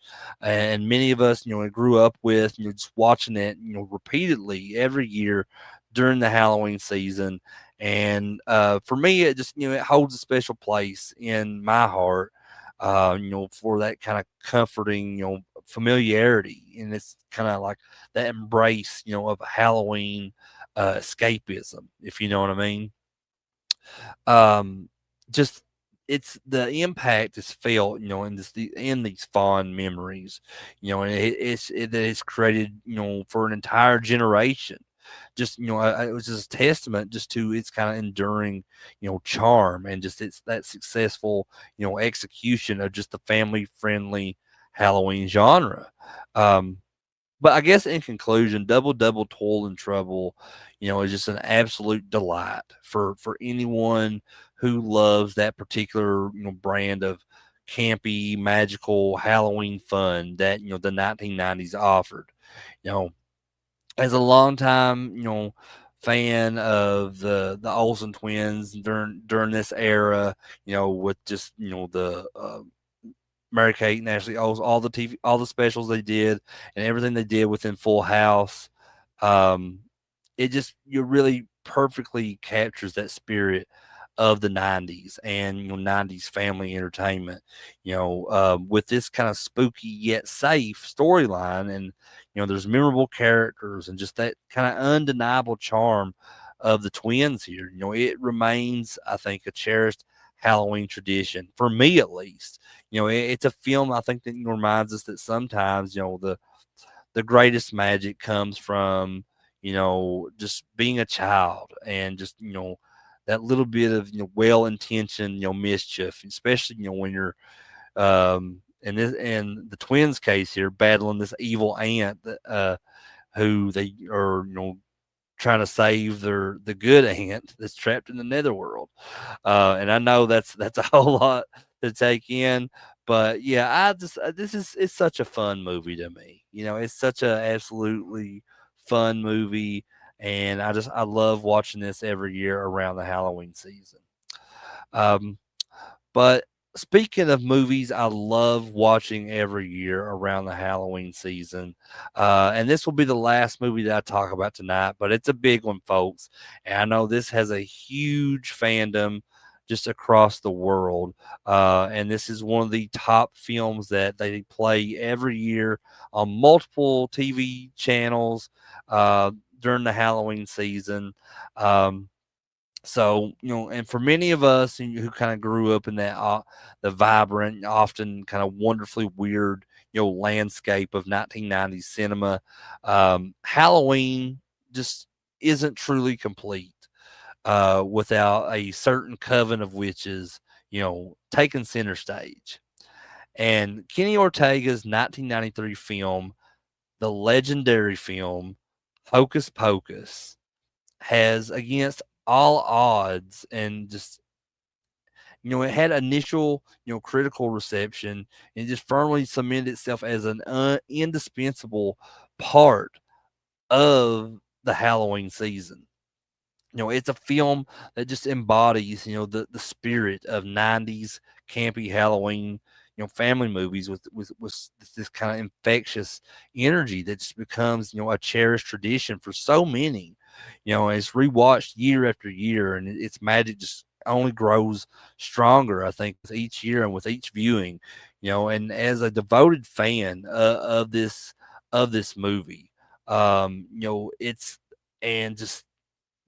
many of us, grew up with, just watching it, repeatedly every year during the Halloween season. And for me, it just, it holds a special place in my heart, for that kind of comforting, familiarity. And it's kind of like that embrace, of Halloween escapism, if you know what I mean. um just it's the impact is felt in these fond memories, and that it's created for an entire generation. Just it was just a testament just to its kind of enduring charm and just it's that successful execution of just the family friendly Halloween genre. Um but I guess in conclusion, Double Double Toil and Trouble, is just an absolute delight for anyone who loves that particular, brand of campy, magical Halloween fun that, the 1990s offered. You know, as a longtime, fan of the Olsen twins during this era, with just, the Mary Kate and Ashley Olsen, all the TV, all the specials they did, and everything they did within Full House. Um, it just you really perfectly captures that spirit of the 90s and 90s family entertainment, with this kind of spooky yet safe storyline. And there's memorable characters and just that kind of undeniable charm of the twins here. It remains, I think, a cherished Halloween tradition for me, at least. It's a film I think that reminds us that sometimes the greatest magic comes from just being a child and just that little bit of well-intentioned mischief, especially when you're in the twins' case here, battling this evil aunt that who they are trying to save the good aunt that's trapped in the netherworld. And I know that's a whole lot to take in, but yeah, I just this is it's such a fun movie to me. It's such a absolutely fun movie, and I love watching this every year around the Halloween season. Um, but speaking of movies, I love watching every year around the Halloween season. And this will be the last movie that I talk about tonight, but it's a big one, folks. And I know this has a huge fandom just across the world. And this is one of the top films that they play every year on multiple TV channels during the Halloween season. Um, so, and for many of us who kind of grew up in that the vibrant, often kind of wonderfully weird, landscape of 1990s cinema, Halloween just isn't truly complete without a certain coven of witches, taking center stage. And Kenny Ortega's 1993 film, the legendary film Hocus Pocus, has, against all odds, and just it had initial critical reception, and just firmly cemented itself as an indispensable part of the Halloween season. It's a film that just embodies, the spirit of 90s campy Halloween, family movies with this kind of infectious energy that just becomes, a cherished tradition for so many. It's rewatched year after year, and its magic just only grows stronger, I think, with each year and with each viewing. And as a devoted fan of this movie, it's and just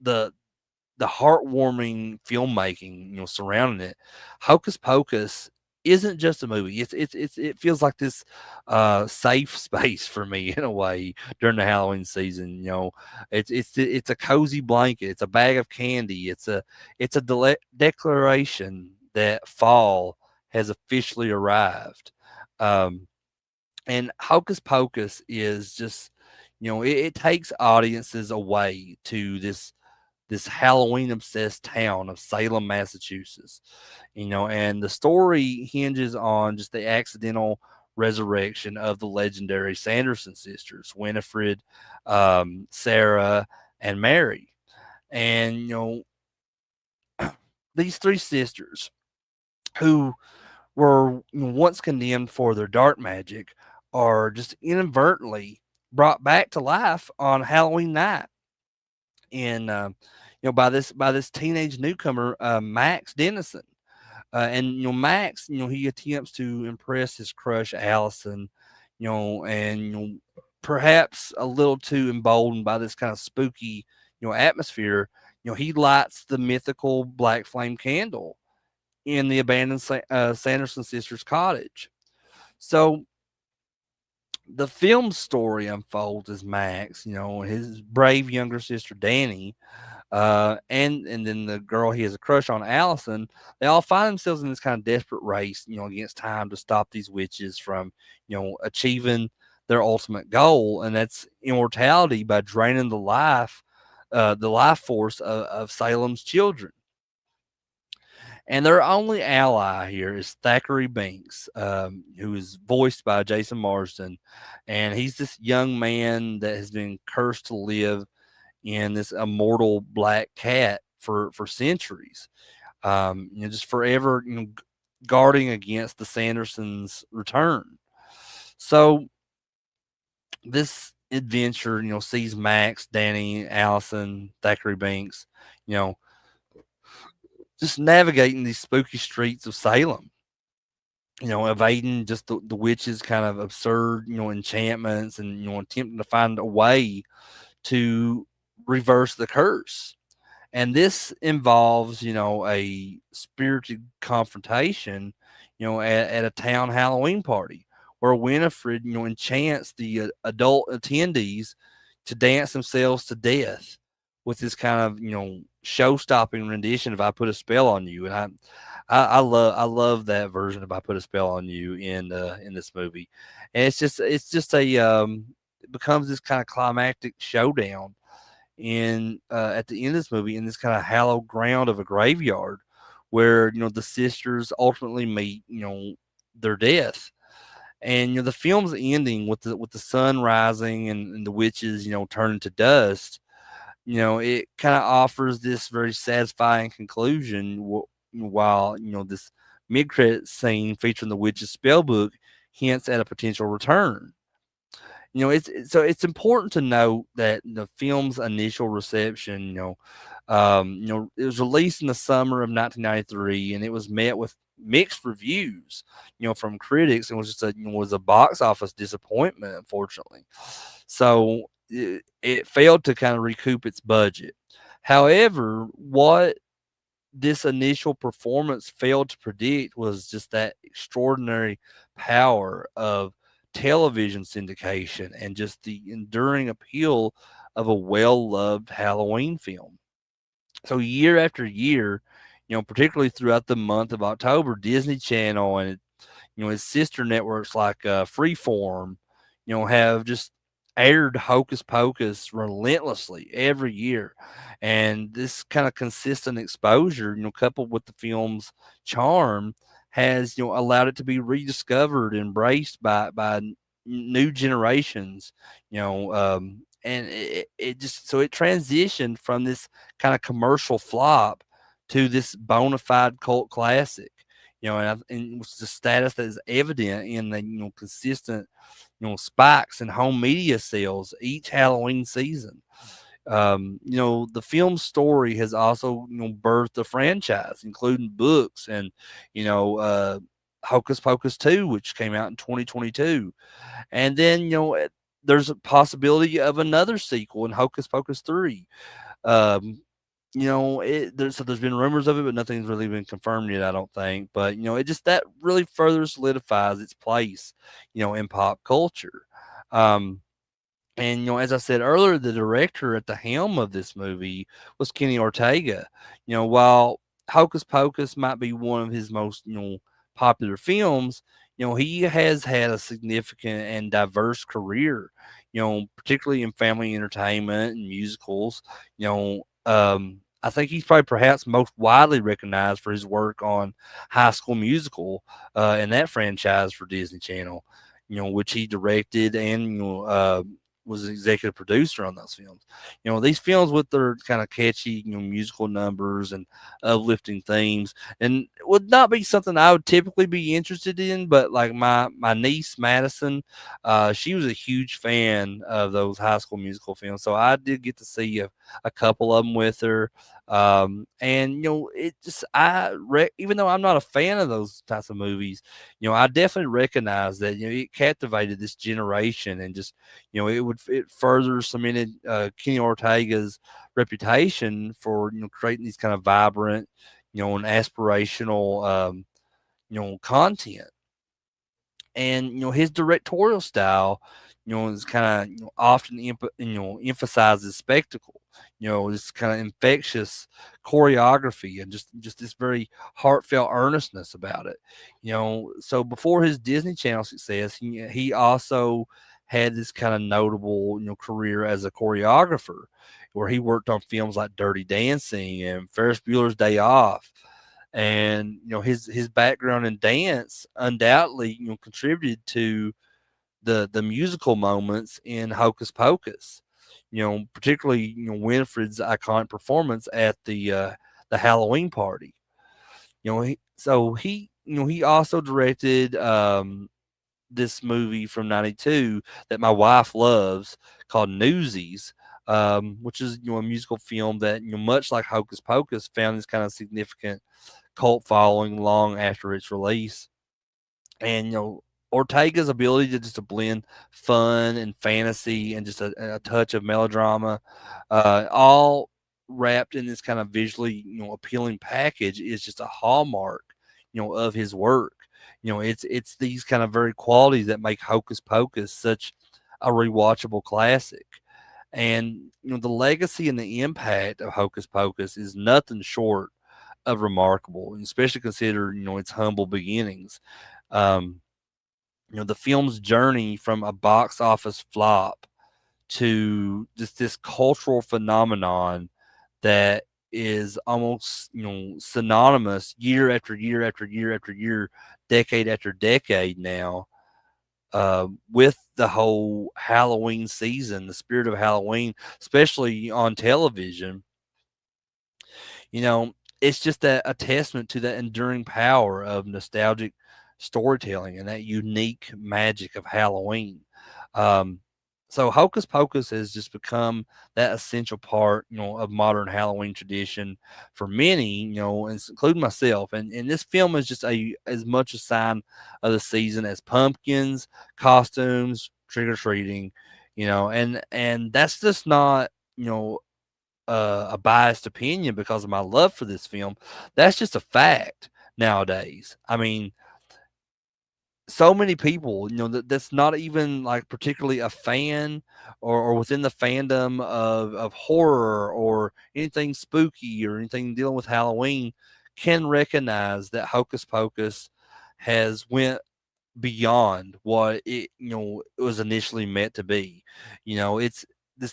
the the heartwarming filmmaking, surrounding it. Hocus Pocus isn't just a movie. It feels like this safe space for me in a way during the Halloween season. It's a cozy blanket. It's a bag of candy. It's a declaration that fall has officially arrived. Um, and Hocus Pocus is just, it takes audiences away to this Halloween obsessed town of Salem, Massachusetts. And the story hinges on just the accidental resurrection of the legendary Sanderson sisters, Winifred, Sarah, and Mary. And, these three sisters who were once condemned for their dark magic are just inadvertently brought back to life on Halloween night. And by this teenage newcomer, Max Dennison. And Max, he attempts to impress his crush Allison, and perhaps a little too emboldened by this kind of spooky, atmosphere. He lights the mythical black flame candle in the abandoned Sanderson sisters' cottage. So the film story unfolds as Max, his brave younger sister Danny, and then the girl he has a crush on, Allison. They all find themselves in this kind of desperate race, against time to stop these witches from, achieving their ultimate goal, and that's immortality by draining the life force of Salem's children. And their only ally here is Thackeray Binks, who is voiced by Jason Marsden. And he's this young man that has been cursed to live in this immortal black cat for centuries. Just forever, guarding against the Sandersons' return. So this adventure, sees Max, Danny, Allison, Thackeray Binks, you know, just navigating these spooky streets of Salem, evading just the witches' kind of absurd, enchantments, and, attempting to find a way to reverse the curse. And this involves, a spirited confrontation, at a town Halloween party where Winifred, enchants the adult attendees to dance themselves to death with this kind of show stopping rendition of "I Put a Spell on You," and I love that version of "I Put a Spell on You" in this movie, and it's just it becomes this kind of climactic showdown in at the end of this movie in this kind of hallowed ground of a graveyard where the sisters ultimately meet their death. And the film's ending with the sun rising and the witches turning to dust. It kind of offers this very satisfying conclusion, while this mid-credit scene featuring the witch's spellbook hints at a potential return. It's important to note that the film's initial reception, it was released in the summer of 1993, and it was met with mixed reviews, from critics, and was just was a box office disappointment, unfortunately. So it failed to kind of recoup its budget. However, what this initial performance failed to predict was just that extraordinary power of television syndication and just the enduring appeal of a well-loved Halloween film. So year after year, particularly throughout the month of October, Disney Channel and its sister networks like Freeform, have just aired Hocus Pocus relentlessly every year. And this kind of consistent exposure, coupled with the film's charm, has allowed it to be rediscovered, embraced by new generations. And it just so it transitioned from this kind of commercial flop to this bona fide cult classic. And it's the status that is evident in the consistent spikes in home media sales each Halloween season. The film's story has also birthed a franchise, including books and Hocus Pocus 2, which came out in 2022, and then there's a possibility of another sequel in Hocus Pocus 3. Um, there's been rumors of it, but nothing's really been confirmed yet, I don't think. But it just that really further solidifies its place, in pop culture. Um, and as I said earlier, the director at the helm of this movie was Kenny Ortega. While Hocus Pocus might be one of his most popular films, he has had a significant and diverse career. Particularly in family entertainment and musicals. I think he's probably perhaps most widely recognized for his work on High School Musical, and that franchise for Disney Channel, which he directed and was an executive producer on those films. These films with their kind of catchy, musical numbers and uplifting themes, and would not be something I would typically be interested in. But like my niece Madison, she was a huge fan of those High School Musical films, so I did get to see a couple of them with her. And it just even though I'm not a fan of those types of movies, I definitely recognize that it captivated this generation, and just it further cemented Kenny Ortega's reputation for creating these kind of vibrant, and aspirational content. And his directorial style is kind of often emphasizes spectacle, this kind of infectious choreography, and just this very heartfelt earnestness about it. So before his Disney Channel success, he also had this kind of notable career as a choreographer, where he worked on films like Dirty Dancing and Ferris Bueller's Day Off. And his background in dance undoubtedly contributed to the musical moments in Hocus Pocus. Particularly Winfred's iconic performance at the Halloween party. He also directed this movie from '92 that my wife loves, called Newsies, which is a musical film that much like Hocus Pocus found this kind of significant cult following long after its release. And Ortega's ability to just to blend fun and fantasy and just a touch of melodrama, all wrapped in this kind of visually appealing package, is just a hallmark of his work. It's these kind of very qualities that make Hocus Pocus such a rewatchable classic. And the legacy and the impact of Hocus Pocus is nothing short of remarkable, and especially consider its humble beginnings. Um, the film's journey from a box office flop to just this cultural phenomenon that is almost synonymous year after year after year after year, decade after decade now, with the whole Halloween season, the spirit of Halloween, especially on television. you know, it's just a testament to that enduring power of nostalgic storytelling and that unique magic of Halloween. Um, so Hocus Pocus has just become that essential part, of modern Halloween tradition for many, including myself. And this film is just as much a sign of the season as pumpkins, costumes, trick or treating, and that's just not, you know, a biased opinion because of my love for this film. That's just a fact nowadays. I mean, so many people, that's not even like particularly a fan or within the fandom of horror or anything spooky or anything dealing with Halloween can recognize that Hocus Pocus has went beyond what it was initially meant to be. It's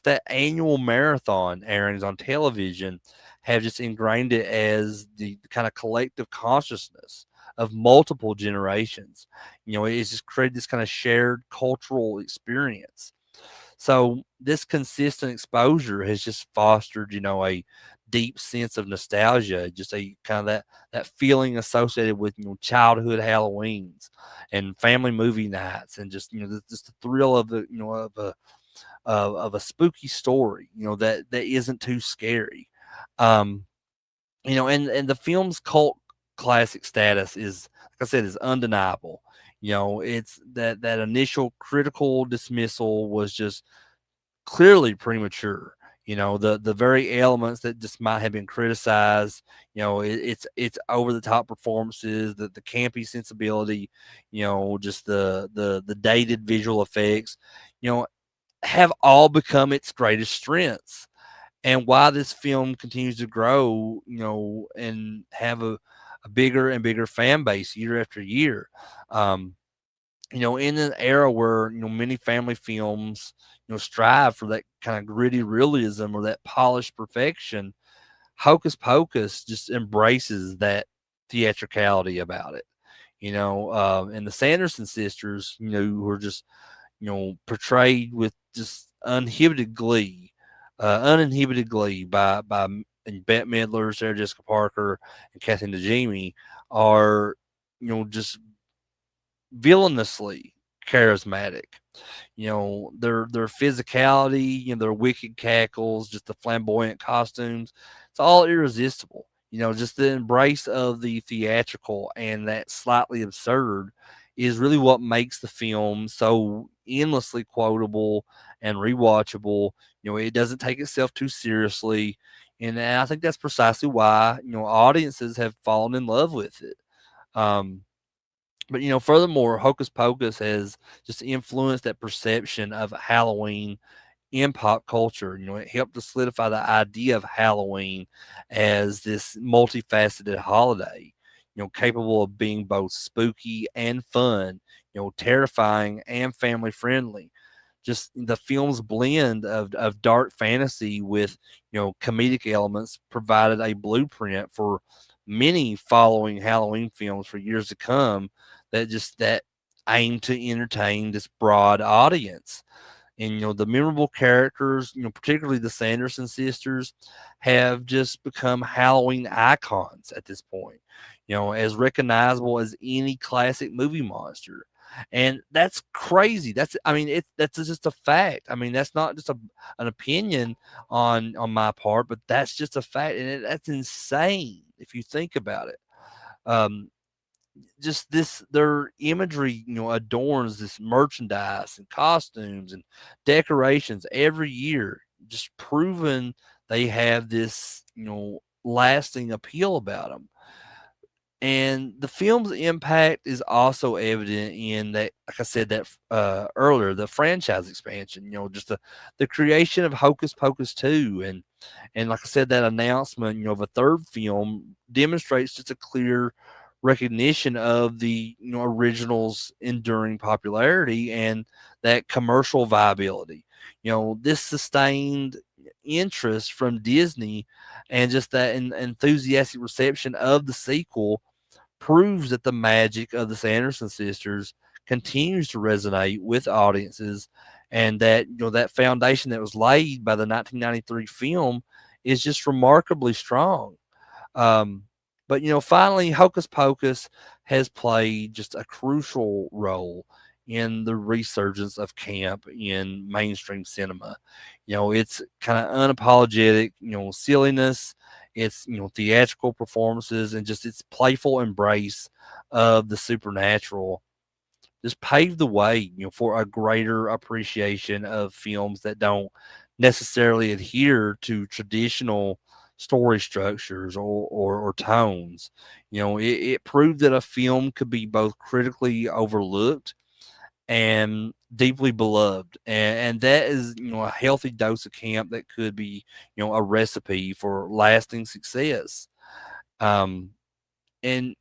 that annual marathon airings on television have just ingrained it as the kind of collective consciousness of multiple generations. It's just created this kind of shared cultural experience. So this consistent exposure has just fostered, a deep sense of nostalgia, just a kind of that feeling associated with childhood Halloweens and family movie nights, and just just the thrill of the of a spooky story, that isn't too scary. Um, and the film's cult classic status is, like I said, is undeniable. It's that initial critical dismissal was just clearly premature. The very elements that just might have been criticized, it's over the top performances, the campy sensibility, just the dated visual effects, you know, have all become its greatest strengths. And why this film continues to grow, and have a bigger and bigger fan base year after year. Um, in an era where, many family films, strive for that kind of gritty realism or that polished perfection, Hocus Pocus just embraces that theatricality about it. And the Sanderson sisters, who are just, portrayed with just uninhibited glee by and Bette Midler, Sarah Jessica Parker, and Kathy Najimy are, just villainously charismatic. Their physicality, their wicked cackles, just the flamboyant costumes, it's all irresistible. Just the embrace of the theatrical and that slightly absurd is really what makes the film so endlessly quotable and rewatchable. It doesn't take itself too seriously. And I think that's precisely why, audiences have fallen in love with it. Um, but furthermore, Hocus Pocus has just influenced that perception of Halloween in pop culture. It helped to solidify the idea of Halloween as this multifaceted holiday, capable of being both spooky and fun, terrifying and family friendly. Just the film's blend of dark fantasy with, comedic elements provided a blueprint for many following Halloween films for years to come that aim to entertain this broad audience. And the memorable characters, particularly the Sanderson sisters, have just become Halloween icons at this point, as recognizable as any classic movie monster. And that's crazy. That's just a fact. I mean, that's not just an opinion on my part, but that's just a fact, and that's insane if you think about it. Um, just their imagery, adorns this merchandise and costumes and decorations every year, just proving they have this, lasting appeal about them. And the film's impact is also evident in that, like I said that earlier, the franchise expansion. Just the creation of Hocus Pocus 2, and like I said, that announcement, of a third film demonstrates just a clear recognition of the original's enduring popularity and that commercial viability. This sustained interest from Disney and just that enthusiastic reception of the sequel proves that the magic of the Sanderson sisters continues to resonate with audiences, and that that foundation that was laid by the 1993 film is just remarkably strong. Um, but finally, Hocus Pocus has played just a crucial role in the resurgence of camp in mainstream cinema. It's kind of unapologetic, silliness, it's theatrical performances, and just its playful embrace of the supernatural just paved the way, for a greater appreciation of films that don't necessarily adhere to traditional story structures or tones. It proved that a film could be both critically overlooked and deeply beloved, and that is a healthy dose of camp that could be a recipe for lasting success. Um, and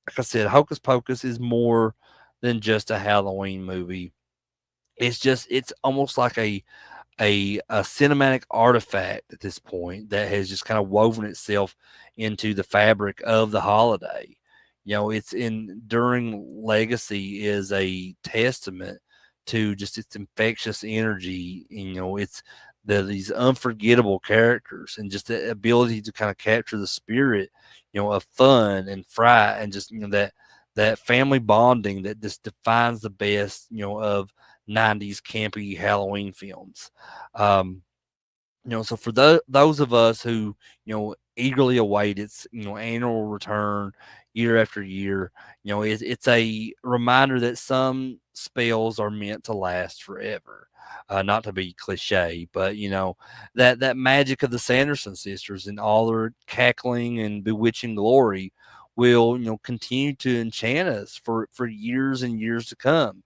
like I said, Hocus Pocus is more than just a Halloween movie. It's almost like a cinematic artifact at this point that has just kind of woven itself into the fabric of the holiday. Its enduring legacy is a testament to just its infectious energy. It's these unforgettable characters and just the ability to kind of capture the spirit, of fun and fright, and just that family bonding that just defines the best, of 90s campy Halloween films. Um, so for those of us who, eagerly await its, annual return year after year, it's a reminder that some spells are meant to last forever. Not to be cliche, but that magic of the Sanderson sisters and all their cackling and bewitching glory will, continue to enchant us for years and years to come.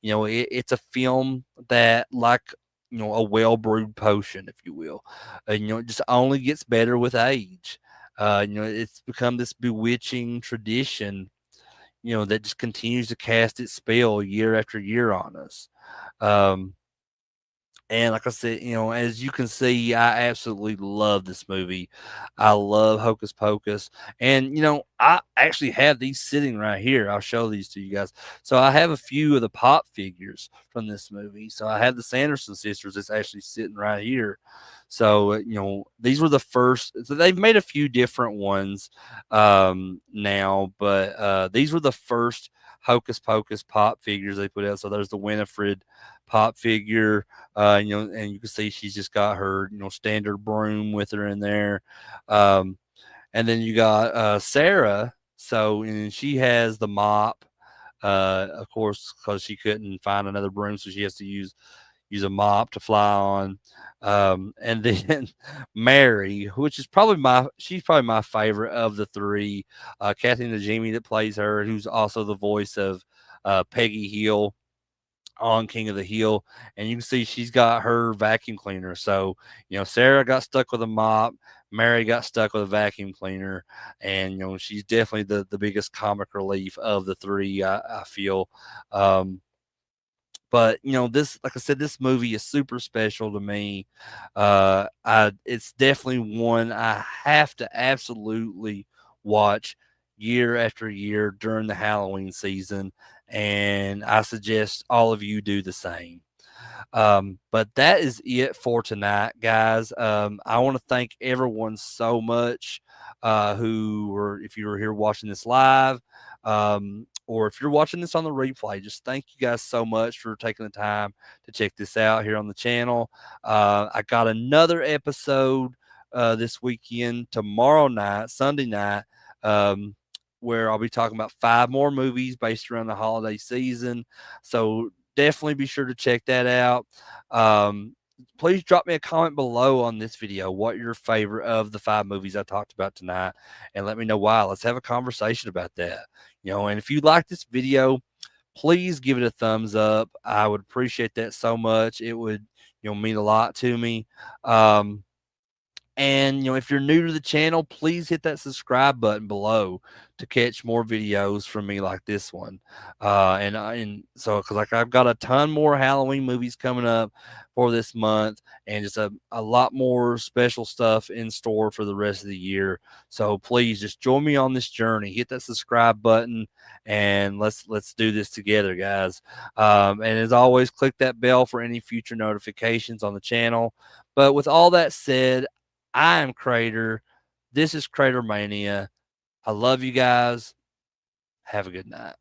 It's a film that, like, a well brewed potion, if you will, it just only gets better with age. It's become this bewitching tradition, that just continues to cast its spell year after year on us. Um, and like I said, as you can see, I absolutely love this movie. I love Hocus Pocus. And, I actually have these sitting right here. I'll show these to you guys. So I have a few of the pop figures from this movie. So I have the Sanderson sisters that's actually sitting right here. So, these were the first. So they've made a few different ones now, but these were the first Hocus Pocus pop figures they put out. So there's the Winifred pop figure, and you can see she's just got her, standard broom with her in there. Um, and then you got Sarah. So, and she has the mop, of course, because she couldn't find another broom, so she has to use a mop to fly on. And then Mary, which is she's probably my favorite of the three. Kathy Najimy that plays her, who's also the voice of Peggy Hill on King of the Hill, and you can see she's got her vacuum cleaner. So, Sarah got stuck with a mop, Mary got stuck with a vacuum cleaner, and she's definitely the biggest comic relief of the three. I feel. But this, like I said, this movie is super special to me. It's definitely one I have to absolutely watch year after year during the Halloween season, and I suggest all of you do the same. But that is it for tonight, guys. I want to thank everyone so much if you were here watching this live, or if you're watching this on the replay, just thank you guys so much for taking the time to check this out here on the channel. I got another episode this weekend, tomorrow night, Sunday night. Where I'll be talking about 5 more movies based around the holiday season. So definitely be sure to check that out. please drop me a comment below on this video what your favorite of the 5 movies I talked about tonight, and let me know why. Let's have a conversation about that. And if you like this video, please give it a thumbs up. I would appreciate that so much. It would, mean a lot to me. And if you're new to the channel, please hit that subscribe button below to catch more videos from me like this one. And so because like I've got a ton more Halloween movies coming up for this month, and just a lot more special stuff in store for the rest of the year. So please just join me on this journey. Hit that subscribe button, and let's do this together, guys. And as always, click that bell for any future notifications on the channel. But with all that said, I am Crater. This is CraterMania. I love you guys. Have a good night.